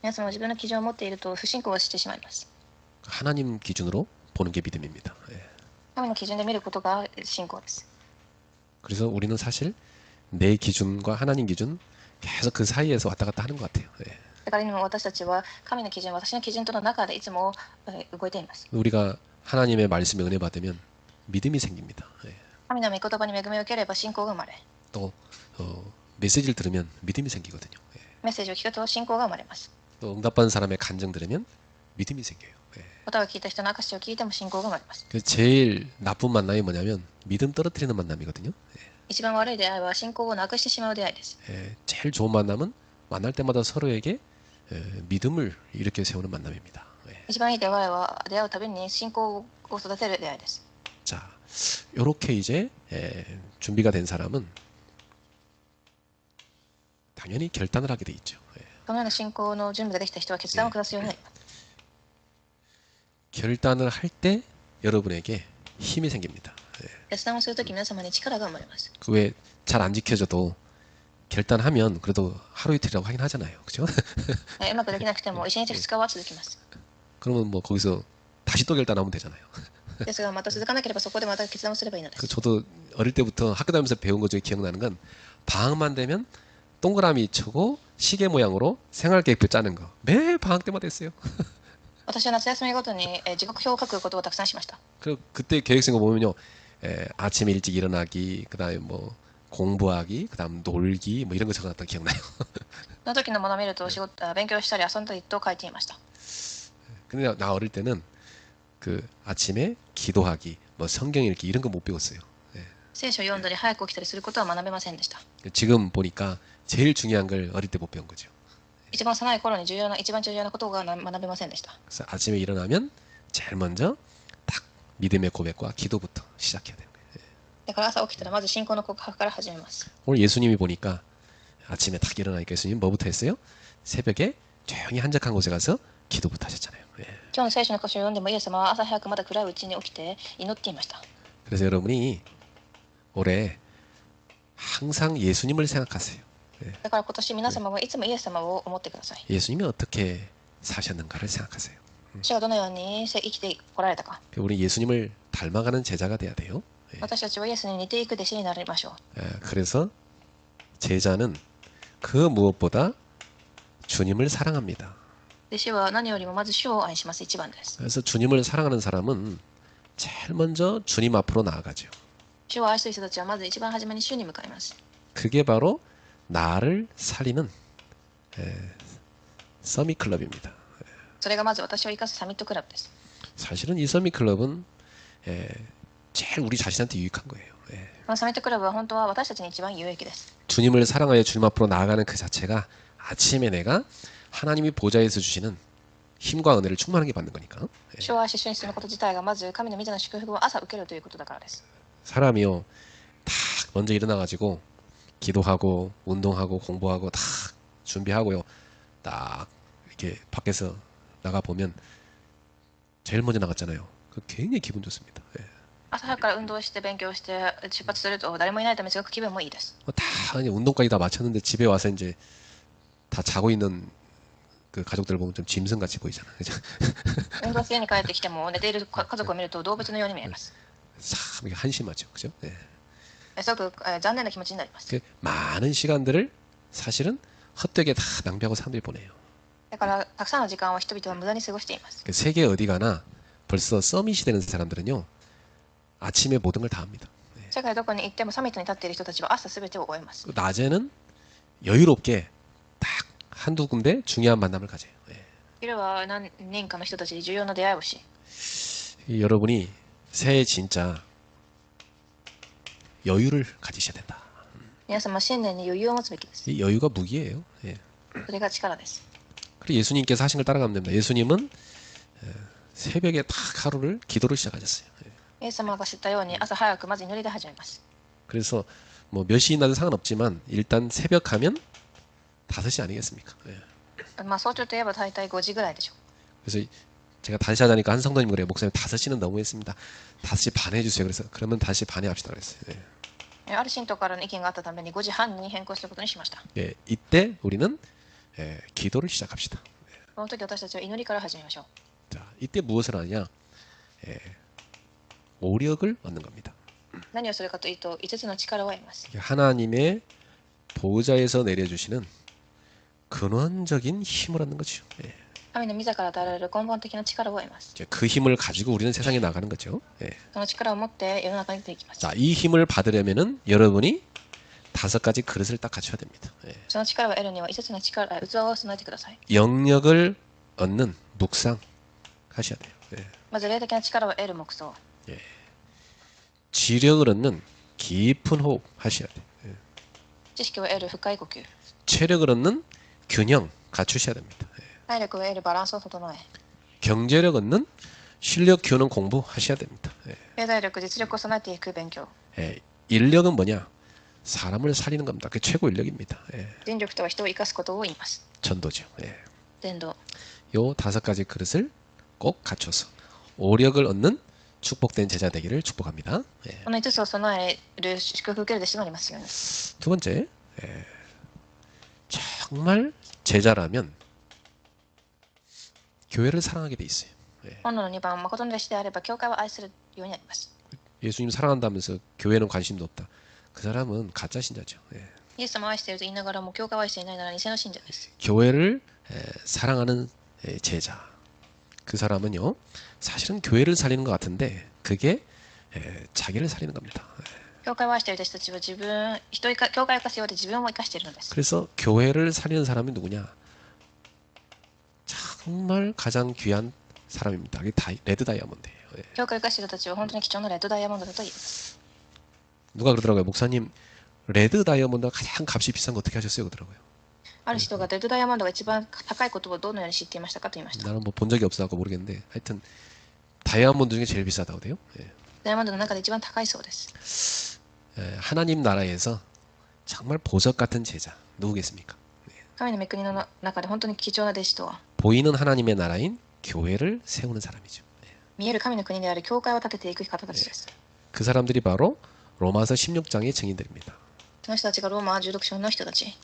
皆さんは自分の基準を持っていると不信仰をしてしまいます。 하나님 기준으로 보는 게 믿음입니다. 神の基準で見ることが信仰です。 그래서 우리는 사실 내 기준과 하나님 기준 계속 그 사이에서 왔다 갔다 하는 것 같아요. だから今私たちは神の基準、私の基準との中でいつも動いています。 우리가 하나님의 말씀에 은혜 받으면 믿음이 생깁니다. 神の御言葉に恵みを受ければ信仰が生まれ、 또 메시지를 들으면 믿음이 생기거든요. メッセージを聞くと信仰が生まれます。 또 응답받은 사람의 간증 들으면 믿음이 생겨요. 答えを聞いた人の証を聞いても信仰が生まれます。 그래서 제일 나쁜 만남이 뭐냐면 믿음 떨어뜨리는 만남이거든요. 一番悪い出会いは信仰をなくしてしまう出会いです。 제일 좋은 만남은 만날 때마다 서로에게 믿음을 일으켜 세우는 만남입니다. 一番いい出会いは出会うたびに信仰を育てる出会いです。 자, 이렇게 이제 준비가 된 사람은 당연히 결단을 하게 돼 있죠. このような信仰の準備ができた人は決断を下すようになります。 결단을 할 때 여러분에게 힘이 생깁니다. 決断をするとき皆様に力が生まれます。 그 왜 잘 안 지켜져도 결단하면 그래도 하루 이틀이라고 하긴 하잖아요. 그죠? うまくできなくても1日2日は続きます。 그러면 뭐 거기서 다시 또 결단하면 되잖아요. ですがまた続かなければそこでまた決断をすればいいので 그 す。 저도 어릴 때부터 학교 다니면서 배운 것 중에 기억나는 건 방학만 되면 동그라미 치고 시계 모양으로 생활계획표 짜는 거. 매 방학 때마다 했어요. 私は夏休みごとに時刻表を書くことをたくさんしました。 그리고 그때 계획 쓴 거 보면요. 아침에 일찍 일어나기, 그다음에 뭐 공부하기, 그다음 놀기, 뭐 이런 거 적어놨던 기억나요. その時のものを見ると勉強したり遊んだりと書いていました。 근데 나 어릴 때는 그 아침에 기도하기, 뭐 성경 읽기 이런 거 못 배웠어요. 聖書を読んだり早く起きたりすることは学べませんでした。 지금 보니까 제일 중요한 걸 어릴 때 못 배운 거죠. 一番幼い頃に一番重要なことが学べませんでした。 그래서 아침에 일어나면 제일 먼저 딱 믿음의 고백과 기도부터 시작해야 되는 거예요. だから朝起きたらまず信仰の告白から始めます。 오늘 예수님이 보니까 아침에 딱 일어나니까 예수님 뭐부터 했어요? 새벽에 조용히 한적한 곳에 가서 기도부터 하셨잖아요. 예. 今日の聖書の箇所を読んでもイエス様は朝早くまだ暗いうちに起きて祈っていました。 그래서 여러분이 올해 항상 예수님을 생각하세요. だから今年皆様はいつもイエス様を思ってください。 예수님이 어떻게 사셨는가를 생각하세요. 主がどのように生きてこられたか。 우리 예수님을 닮아가는 제자가 돼야 돼요. 私たちはイエスに似ていく弟子になりましょう。 그래서 제자는 그 무엇보다 주님을 사랑합니다. 弟子は何よりもまず主を愛します。一番です。 그래서 주님을 사랑하는 사람은 제일 먼저 주님 앞으로 나아가죠. 主を愛する人たちはまず一番初めに主に向かいます。 그게 바로 나를 살리는 서밋클럽입니다. それがまず私を生かすサミットクラブです。 사실은 이 서밋클럽은 제일 우리 자신한테 유익한 거예요. このサミットクラブは本当は私たちに一番有益です。 주님을 사랑하여 주님 앞으로 나아가는 그 자체가 아침에 내가 하나님이 보좌에서 주시는 힘과 은혜를 충만하게 받는 거니까. 主を愛し主にすること自体がまず神の御座の祝福を朝受けるということだからです。 사람이요 딱 먼저 일어나가지고 기도하고 운동하고 공부하고 다 준비하고요 딱 이렇게 밖에서 나가 보면 제일 먼저 나갔잖아요. 그 굉장히 기분 좋습니다. 朝早くから運動して勉強して出発すると誰もいないためすごく気分もいいです。 다 이제 운동까지 다 마쳤는데 집에 와서 이제 다 자고 있는 그 가족들 보면 좀 짐승같이 보이잖아요. 그죠? 運動して家に帰ってきても寝ている家族を見ると動物のように見えます。 참 이게 한심하죠. 그죠? すごく残念な気持ちになります。 그 많은 시간들을 사실은 헛되게 다 낭비하고 사람들이 보내요. だからたくさんの時間を人々は無駄に過ごしています。 그 세계 어디 가나 벌써 서밋이 되는 사람들은요 아침에 모든 걸 다 합니다. 世界どこに行ってもサミットに立っている人たちは朝すべてを終えます。 낮에는 여유롭게 딱 한두 군데 중요한 만남을 가져요. 昼は何人かの人たちに重要な出会いをし、 여러분이 새해 진짜 여유를 가지셔야 된다. 皆様新年に余裕を持つべきです。 이 여유가 무기예요. それが力です。 그리고 예수님께서 하신 걸 따라가면 됩니다. 예수님은 새벽에 딱 하루를 기도를 시작하셨어요. イエス様が知ったように朝早くまず祈りで始めます。 그래서 뭐 몇 시인 나도 상관없지만 일단 새벽 하면 5시 아니겠습니까? まあ早朝といえば大体5時ぐらいでしょう。 그래서 제가 5시 하자니까 한 성도님 그래요. 목사님 5시는 너무했습니다. 5시 반에 해주세요. 그래서 그러면 5시 반에 합시다 그랬어요. ある信徒からの意見があったために5時半に変更することにしました。 이때 우리는 기도를 시작합시다. この時私たちは祈りから始めましょう。 자, 이때 무엇을 하냐? 오력을 얻는 겁니다. 何をするかというと5つの力を得ます。 하나님의 보좌에서 내려주시는 근원적인 힘을 얻는 거죠. 神の御座から与えられる根本的な力を得ます。 그 힘을 가지고 우리는 세상에 나가는 거죠. その力を持って世の中に出ていきます。 자, 이 힘을 받으려면은 여러분이 5가지 그릇을 딱 갖춰야 됩니다. その力を得るには5つの力、器を備えてください。 영역을 얻는 묵상 하셔야 돼요. まず霊的な力を得る目想、 지력을 얻는 깊은 호흡 하셔야 돼요. 知識を得る深い呼吸、 체력을 얻는 균형 갖추셔야 됩니다. 体力を得るバランスを整え、 경제력 얻는 실력 키우는 공부 하셔야 됩니다. 経済力、実力を備えていく勉強。 인력은 뭐냐? 사람을 살리는 겁니다. 그게 최고 인력입니다. 人力とは人を生かすことを言います。 전도죠. 伝道。 요 5가지 그릇을 꼭 갖춰서 오력을 얻는 축복된 제자 되기를 축복합니다. この5つを備える祝福を受ける弟子になりますように。 두 번째, 정말 제자라면 교회를 사랑하게 돼 있어요. 本能の2番、誠の弟子であれば教会を愛するようになります。 예수님 사랑한다면서 교회는 관심도 없다. 그 사람은 가짜 신자죠. イエス様を愛していると言いながらも教会を愛していないなら偽の信者です。 교회를 사랑하는 제자. 그 사람은요, 사실은 교회를 살리는 것 같은데 그게 자기를 살리는 겁니다. 教会を愛している弟子たちは教会を生かすようで自分を生かしているのです。 그래서 교회를 살리는 사람이 누구냐? 정말 가장 귀한 사람입니다. 이게 레드 다이아몬드예요. 教会を生かしている人たちは本当に貴重なレッドダイヤモンドだと言います。 누가 그러더라고요. 목사님, 레드 다이아몬드가 가장 값이 비싼 거 어떻게 하셨어요? 그러더라고요. ある人がレッドダイヤモンドが一番高いことをどのように知っていましたかと言いました。 나는 뭐 본 적이 없어서 모르겠는데 하여튼 다이아몬드 중에 제일 비싸다고 돼요. ダイヤモンドの中で一番高いそうです。 하나님 나라에서 정말 보석 같은 제자 누구겠습니까? 神の御国の中で本当に貴重な弟子とは 보이는 하나님의 나라인 교회를 세우는 사람이죠. 見える神の国である教会を建てていく方たちです。 그 사람들이 바로 로마서 16장의 증인들입니다. その人たちがローマ16章の人たち。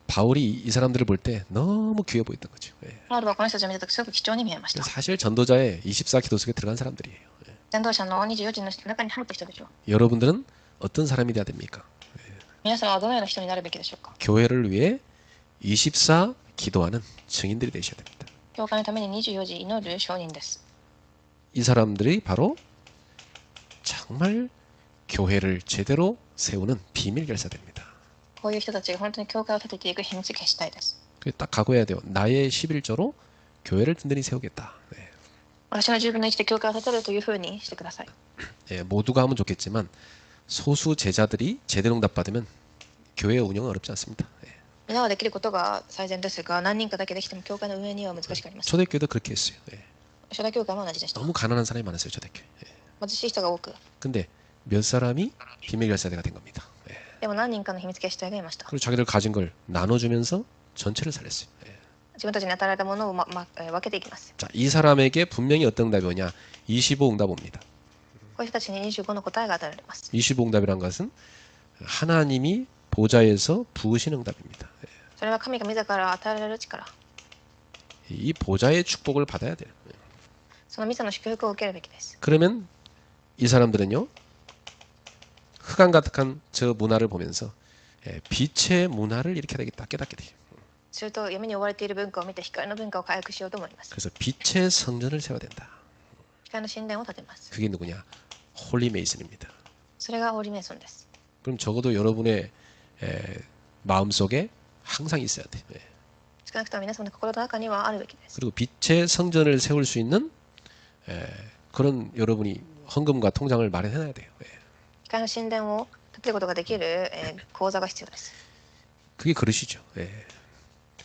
바울이 이 사람들을 볼 때 너무 귀해 보였던 거죠. パウロはこの人たちを見たときすごく貴重に見えました。 사실 전도자의 24 기도 속에 들어간 사람들이에요. 伝道者の24時の中に入った人でしょう。 여러분들은 어떤 사람이 돼야 됩니까? 皆さんはどのような人になるべきでしょうか。 교회를 위해 24 기도하는 증인들이 되셔야 됩니다. 教会のために24時祈る証人です。 이 사람들이 바로 정말 교회를 제대로 세우는 비밀 결사입니다. こういう人たちが本当に教会を建てていく秘密決したいです。 딱 각오해야 돼요. 나의 11조로 교회를 든든히 세우겠다. 私の10分の1で教会を建てるというふうにしてください。 모두가 하면 좋겠지만 소수 제자들이 제대로 응답받으면 교회 운영은 어렵지 않습니다. 皆はできることが最善ですが、何人かだけできても教会の運営には難しくなります。 초대교회도 그렇게 했어요. 初代教会も同じでした。 너무 가난한 사람이 많았어요. 초대교회. 貧しい人が多く、 근데 몇 사람이 비밀 결사대가 된 겁니다. でも何人かの秘密決したいがいました。 그리고 자기들 가진 걸 나눠주면서 전체를 살렸어요. 自分たちに与えられたものを、分けていきます。 자, 이 사람에게 분명히 어떤 응답이 오냐? 25 응답 옵니다. こういう人たちに25の答えが与えられます。 25 응답이란 것은 하나님이 보좌에서 부으신 응답입니다. それは神が自ら与えられる力。 이 보좌의 축복을 받아야 돼요. そのミサの祝福を受けるべきです。 그러면 이 사람들은요, 흑암 가득한 저 문화를 보면서 빛의 문화를 일으켜야 되겠다 깨닫게 돼요. すると闇に追われている文化を見て光の文化を回復しようと思います。 그래서 빛의 성전을 세워야 된다. 光の神殿を建てます。 그게 누구냐? 홀리 메이슨입니다. それがオーリーメイソンです。 그럼 적어도 여러분의 마음속에 항상 있어야 돼. 少なくとも皆様の心の中にはあるべきです。 그리고 빛의 성전을 세울 수 있는 그런 여러분이 헌금과 통장을 마련해놔야 돼요. 光の神殿を建てることができる、口座が必要です。 그게 그릇이죠.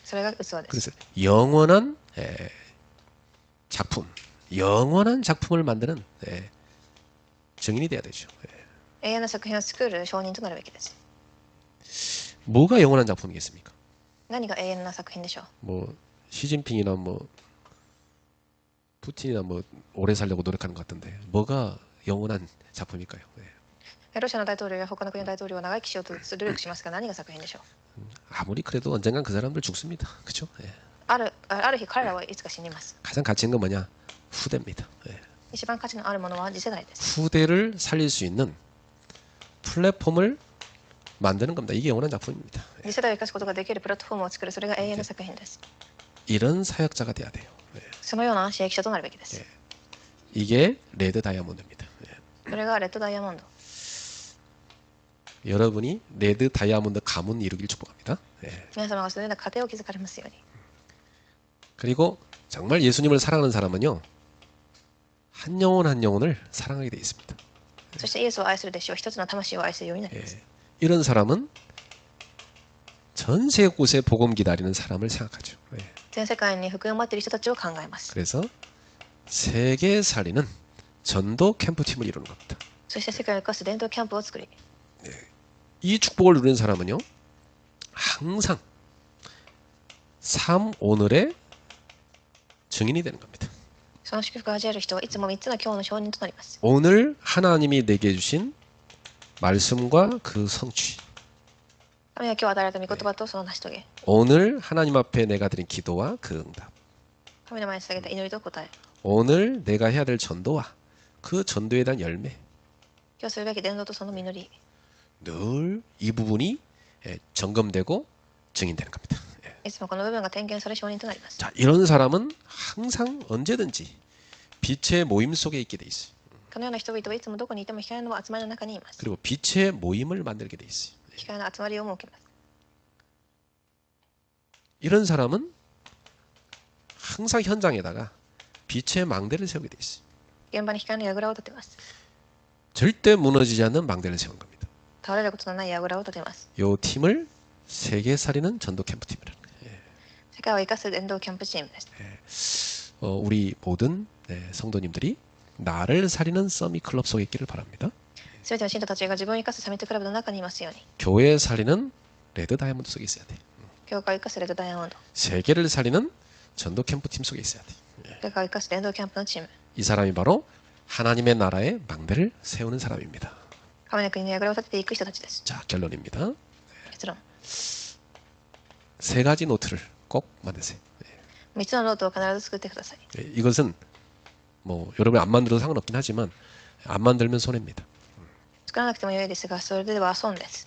それが器です。 그래서 영원한 작품, 영원한 작품을 만드는 증인이 돼야 되죠. 永遠の作品を作る証人となるべきです。 뭐가 영원한 작품이겠습니까? 何が永遠な作品でしょう。 뭐 시진핑이나 뭐 푸틴이나 뭐 오래 살려고 노력하는 것 같은데 뭐가 영원한 작품일까요? ロシアの大統領や他の国の大統領は長生きしようと努力しますが何が作品でしょう。 아무리 그래도 언젠간 그 사람들 죽습니다. 그렇죠? ある日彼らはいつか死にます。 가장 가치 있는 건 뭐냐? 후대입니다. 一番価値のあるものは次世代です。 후대를 살릴 수 있는 플랫폼을 만드는 겁니다. 이게 영원한 작품입니다. 次世代を生かすことができるプラットフォームを作る、それが永遠の作品です。 이런 사역자가 돼야 돼요. そのような刺激者となるべきです。 이게 레드 다이아몬드입니다. それがレッドダイヤモンド。 여러분이 레드 다이아몬드 가문 이루길 축복합니다. 皆様がそのような家庭を築かれますように。 그리고 정말 예수님을 사랑하는 사람은요, 한 영혼 한 영혼을 사랑하게 돼 있습니다. そしてイエスを愛する弟子を一つの魂を愛するようになります。 이런 사람은 전 세계 곳에 복음 기다리는 사람을 생각하죠. 全世界に福音を待っている人たちを考えます。 그래서 세계 살리는 전도 캠프팀을 이루는 겁니다. そして世界を生かす伝統キャンプを作り、 이 축복을 누리는 사람은요, 항상 삶 오늘의 증인이 되는 겁니다. その祝福を味わえる人はいつも3つの今日の証人となります。 오늘 하나님이 내게 주신 말씀과 그 성취, 神は今日与えられた御言葉とその成し遂げ、 오늘 하나님 앞에 내가 드린 기도와 그 응답, 神の前に捧げた祈りと答え、 오늘 내가 해야 될 전도와 그 전도에 대한 열매, 今日するべき伝道とその実り、 늘 이 부분이 점검되고 증인되는 겁니다. いつもこの部分が点検され証人となります。 자, 이런 사람은 항상 언제든지 빛의 모임 속에 있게 돼 있어요. このような人々はいつもどこにいても光の集まりの中にいます。 그리고 빛의 모임을 만들게 돼 있어요. 光の集まりを設けます。 이런 사람은 항상 현장에다가 빛의 망대를 세우게 돼 있어요. 現場に光の櫓を立てます。 절대 무너지지 않는 망대를 세운 겁니다. 倒れることのない櫓を立てます。 이 팀을 세계 살리는 전도 캠프팀이라는 거예요. 世界を生かす伝道キャンプチームです。 우리 모든 성도님들이 나를 살리는 서밋 클럽 속에 있기를 바랍니다. すべての信徒たちが自分を生かすサミットクラブの中にいますように。 교회 살리는 레드 다이아몬드 속에 있어야 돼. 教会を生かすレッドダイヤモンド 세계를 살리는 전도 캠프 팀 속에 있어야 돼. 教会を生かす伝道キャンプのチーム 이 사람이 바로 하나님의 나라의 망대를 세우는 사람입니다. 神の国の櫓を立てていく人たちです 자, 결론입니다. 結論 세 가지 노트를 꼭 만드세요. 3つのノートを必ず作ってください 이것은 뭐 여러분이 안 만들어도 상관없긴 하지만 안 만들면 손해입니다. 作らなくても良いですがそれでは損です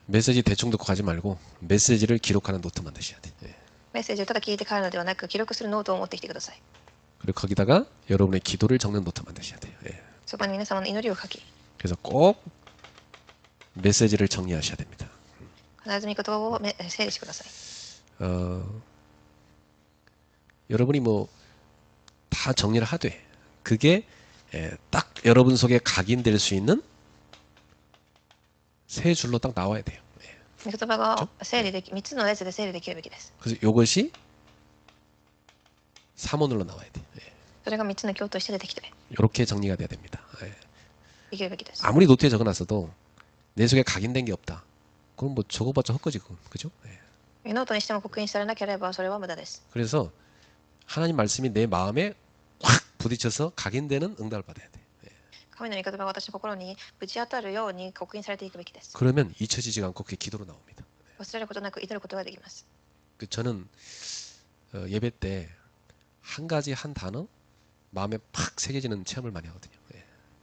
메시지 대충 듣고 가지 말고 메시지를 기록하는 노트 만드셔야 돼. メッセージをただ聞いて帰るのではなく記録するノートを持ってきてください 그리고 거기다가 여러분의 기도를 적는 노트 만드셔야 돼요. そこに皆様の祈りを書き 그래서 꼭 메시지를 정리하셔야 됩니다. 必ず御言葉を整理してください 여러분이 뭐 다 정리를 하되 그게 딱 여러분 속에 각인될 수 있는 세 줄로 딱 나와야 돼요. 御言葉が整理でき3つの列で整理できるべきです 그래서 이것이 3원으로 나와야 돼요. それが3つの教として出てきて 이렇게 정리가 돼야 됩니다. できるべきです 아무리 노트에 적어놨어도 내 속에 각인된 게 없다. 그럼 뭐 적어봤자 헛거지 그건. 그죠? ノートにしても刻印されなければそれは無駄です 그래서 하나님 말씀이 내 마음에 확 부딪혀서 각인되는 응답을 받아야 돼. 神の御言葉が私の心にぶち当たるように刻印されていくべきです 그러면 잊혀지지가 않고 그게 기도로 나옵니다. 忘れることなく祈ることができます 저는 예배 때 한 가지 한 단어 마음에 팍 새겨지는 체험을 많이 하거든요.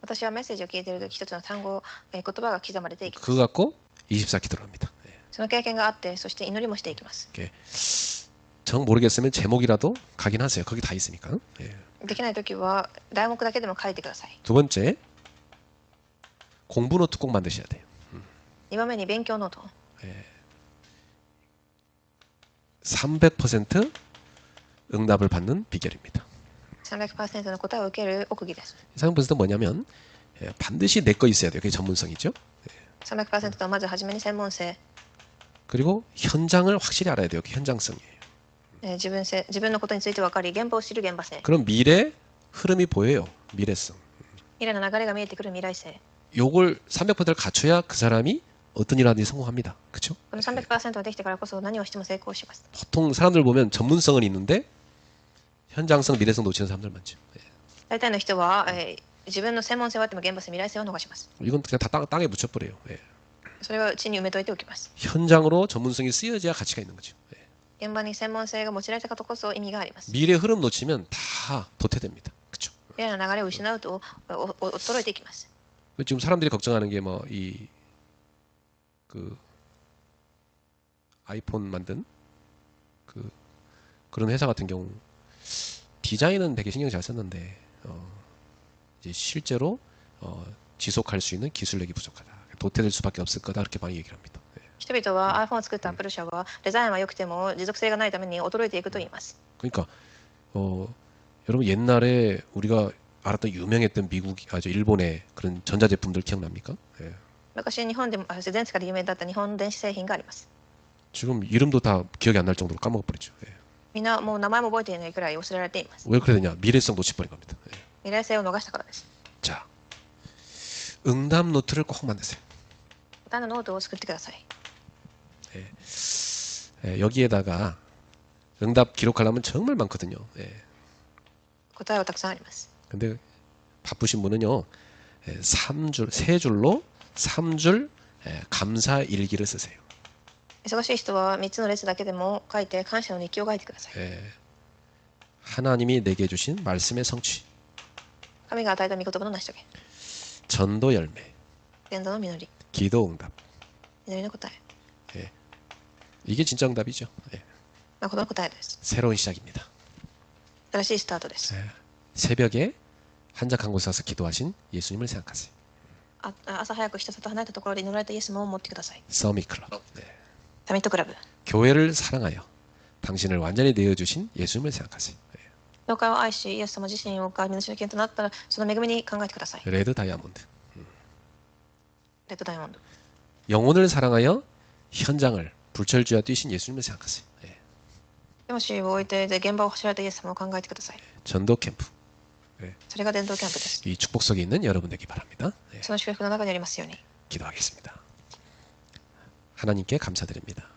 私はメッセージを聞いているとき一つの単語、言葉が刻まれていきます 그거 갖고 24 기도를 합니다. その経験があってそして祈りもしていきます 정 모르겠으면 제목이라도 각인하세요. 거기 다 있으니까. できないときは題目だけでも書いてください 두 번째 공부 노트 꼭 만드셔야 돼요. 2番目に勉強ノート 300% 응답을 받는 비결입니다. 300%の答えを受ける奥義です 300%는 뭐냐면 반드시 내 거 있어야 돼요. 그게 전문성이죠. 300% とはまずはじめに専門性 그리고 현장을 확실히 알아야 돼요. 그게 현장성이에요. 自分のことについて分かり現場を知る現場性 그럼 미래 흐름이 보여요. 미래성. 未来の流れが見えてくる未来性 요걸 300%를 갖춰야 그 사람이 어떤 일 하든지 성공합니다. 그렇죠? この 300% ができてからこそ何をしても成功します 보통 사람들 보면 전문성은 있는데 현장성, 미래성 놓치는 사람들 많죠. 大体の人は、自分の専門性はあっても現場性未来性を逃します 이건 그냥 다 땅에 묻혀버려요. それは地に埋めといておきます 현장으로 전문성이 쓰여져야 가치가 있는 거죠. 現場に専門性が持ちられたからこそ意味があります 미래 흐름 놓치면 다 도태됩니다. 그렇죠? 未来の流れを失うと衰えていきます 지금 사람들이 걱정하는 게 뭐 이 그 아이폰 만든 그런 회사 같은 경우 디자인은 되게 신경 잘 썼는데 이제 실제로 지속할 수 있는 기술력이 부족하다. 도태될 수밖에 없을 거다. 그렇게 많이 얘기를 합니다. 人々は iPhone を作ったアップル社はデザインは良くても持続性がないために衰えていくと言います 그러니까 여러분 옛날에 우리가 알았던 유명했던 일본의 그런 전자제품들 기억납니까? 昔日本でも全世界で有名だった日本の電子製品があります 지금 이름도 다 기억이 안 날 정도로 까먹어버리죠. みんなもう名前も覚えていないくらい忘れられています 왜 그래 되냐? 미래성 놓쳐버린 겁니다. 未来性を逃したからです 자, 응답 노트를 꼭 만드세요. 答えのノートを作ってください 여기에다가 응답 기록하려면 정말 많거든요. 答えはたくさんあります 근데 바쁘신 분은요, 3줄로 3줄 감사 일기를 쓰세요. 忙しい人は3つの列だけでも書いて感謝の日記を書いてください 하나님이 내게 주신 말씀의 성취, 神が与えた御言葉の成し遂げ 전도 열매, 伝道の実り 기도 응답. 祈りの答え 이게 진짜 응답이죠. 誠の答えです 새로운 시작입니다. 新しいスタートです 새벽에 한적한 곳에 가서 기도하신 예수님을 생각하세요. 朝早く人里離れたところで祈られたイエスも持ってください 서밋 클럽. サミットクラブ 교회를 사랑하여 당신을 완전히 내어주신 예수님을 생각하세요. 教会を愛しイエス様自身を神の主権となったらその恵みに考えてください 레드 다이아몬드. レッドダイヤモンド 영혼을 사랑하여 현장을 불철주야 뛰신 예수님을 생각하세요. 魂を置いて現場を走られたイエス様を考えてください 전도 캠프. それが伝道キャンプです 이 축복 속에 있는 여러분 되기 바랍니다. その祝福の中にありますように 기도하겠습니다. 하나님께 감사드립니다.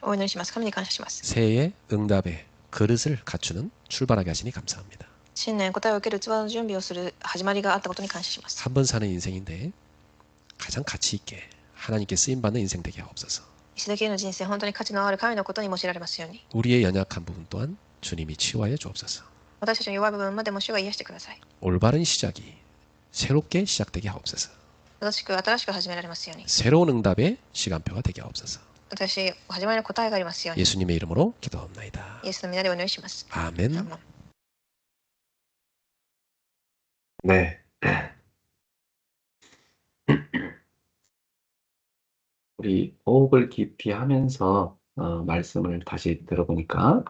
お祈りします。神に感謝します。 새해의 응답의 그릇을 갖추는 출발하게 하시니 감사합니다. 新年答えを受ける器の準備をする始まりがあったことに感謝します。 한 번 사는 인생인데 가장 가치 있게 하나님께 쓰임 받는 인생 되게 하옵소서. 一度きりの人生、本当に価値のある神のことに用いられますように。 우리의 연약한 부분 또한 주님이 치유하여 주옵소서. 私たちの弱い部分までも主が癒してください。 올바른 시작이 새롭게 시작되게 하옵소서. 正しく新しく始められますように。 새로운 응답의 시간표가 되게 하옵소서. 私、始まりの答えがありますように。 예수님의 이름으로 기도합나이다. イエスの皆でお祈りします。 아멘. 네. 우리 호흡을 깊이 하면서 말씀을 다시 들어보니까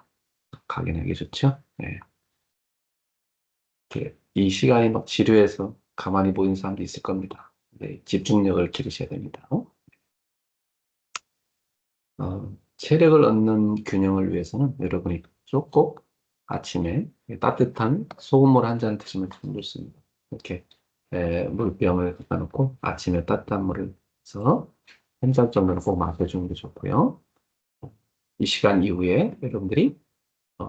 각인하기 좋죠? 네. 이렇게 이 시간이 막 지루해서 가만히 보이는 사람도 있을 겁니다. 네, 집중력을 기르셔야 됩니다. 체력을 얻는 균형을 위해서는 여러분이 꼭 아침에 따뜻한 소금물 한 잔 드시면 참 좋습니다. 이렇게 물병을 갖다 놓고 아침에 따뜻한 물을 해서 한 잔 정도는 꼭 마셔주는 게 좋고요. 이 시간 이후에 여러분들이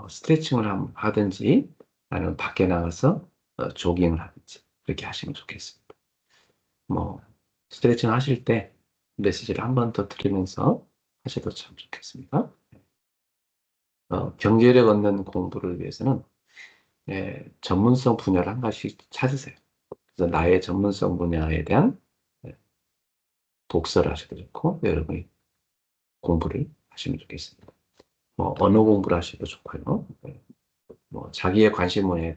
스트레칭을 하든지 아니면 밖에 나가서 조깅을 하든지 그렇게 하시면 좋겠습니다. 뭐 스트레칭 하실 때 메시지를 한 번 더 들으면서 하셔도 참 좋겠습니다. 경제력 얻는 공부를 위해서는 전문성 분야를 한 가지씩 찾으세요. 그래서 나의 전문성 분야에 대한 독서를 하셔도 좋고 여러분이 공부를 하시면 좋겠습니다. 뭐 언어 공부를 하셔도 좋고요. 뭐 자기의 관심 분야에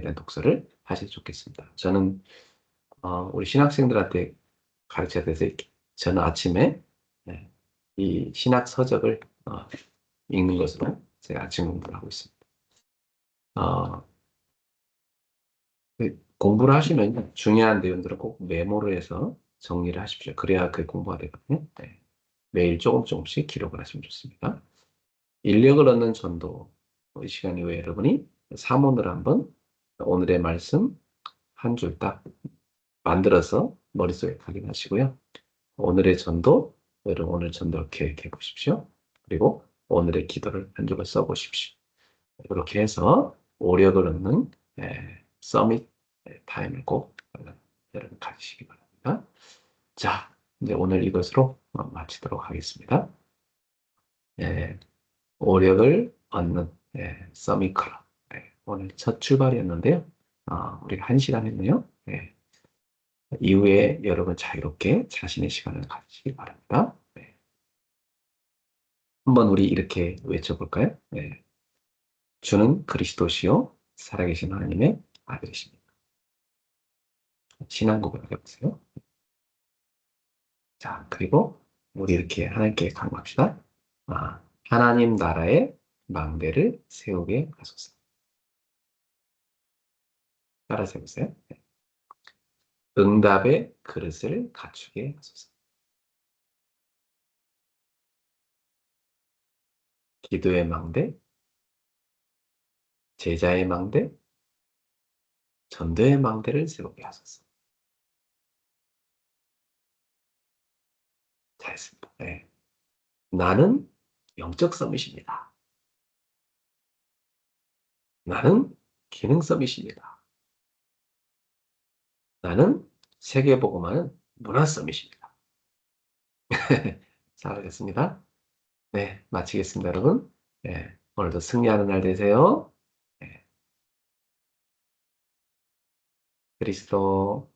대한 독서를 하셔도 좋겠습니다. 저는 우리 신학생들한테 가르쳐야 돼서 저는 아침에 이 신학 서적을 읽는 것으로 제가 아침 공부를 하고 있습니다. 공부를 하시면 중요한 내용들을 꼭 메모를 해서 정리를 하십시오. 그래야 그 공부가 되거든요. 네. 매일 조금씩 기록을 하시면 좋습니다. 인력을 얻는 전도, 이 시간 이후에 여러분이 사문을 한번 오늘의 말씀 한 줄 딱 만들어서 머릿속에 각인하시고요. 오늘의 전도, 여러분 오늘 전도를 계획해 보십시오. 그리고 오늘의 기도를 한 줄을 써 보십시오. 이렇게 해서 오력을 얻는 서밋 타임을 꼭 여러분 가지시기 바랍니다. 자, 이제 오늘 이것으로 마치도록 하겠습니다. 오력을 얻는 서밋 클럽. 오늘 첫 출발이었는데요. 우리가 1시간 했네요. 이후에 여러분 자유롭게 자신의 시간을 가지시기 바랍니다. 한번 우리 이렇게 외쳐볼까요? 주는 그리스도시요 살아계신 하나님의 아들이십니다. 신앙고백을 해보세요. 자, 그리고 우리 이렇게 하나님께 간구합시다. 하나님 나라의 망대를 세우게 하소서. 따라서 해보세요. 응답의 그릇을 갖추게 하소서. 기도의 망대, 제자의 망대, 전도의 망대를 세우게 하소서. 잘했습니다. 네. 나는 영적 서밋입니다. 나는 기능 서밋입니다. 나는 세계복음화는 문화 서밋입니다. 잘하셨습니다. 네, 마치겠습니다, 여러분. 네, 오늘도 승리하는 날 되세요. 네. 그리스도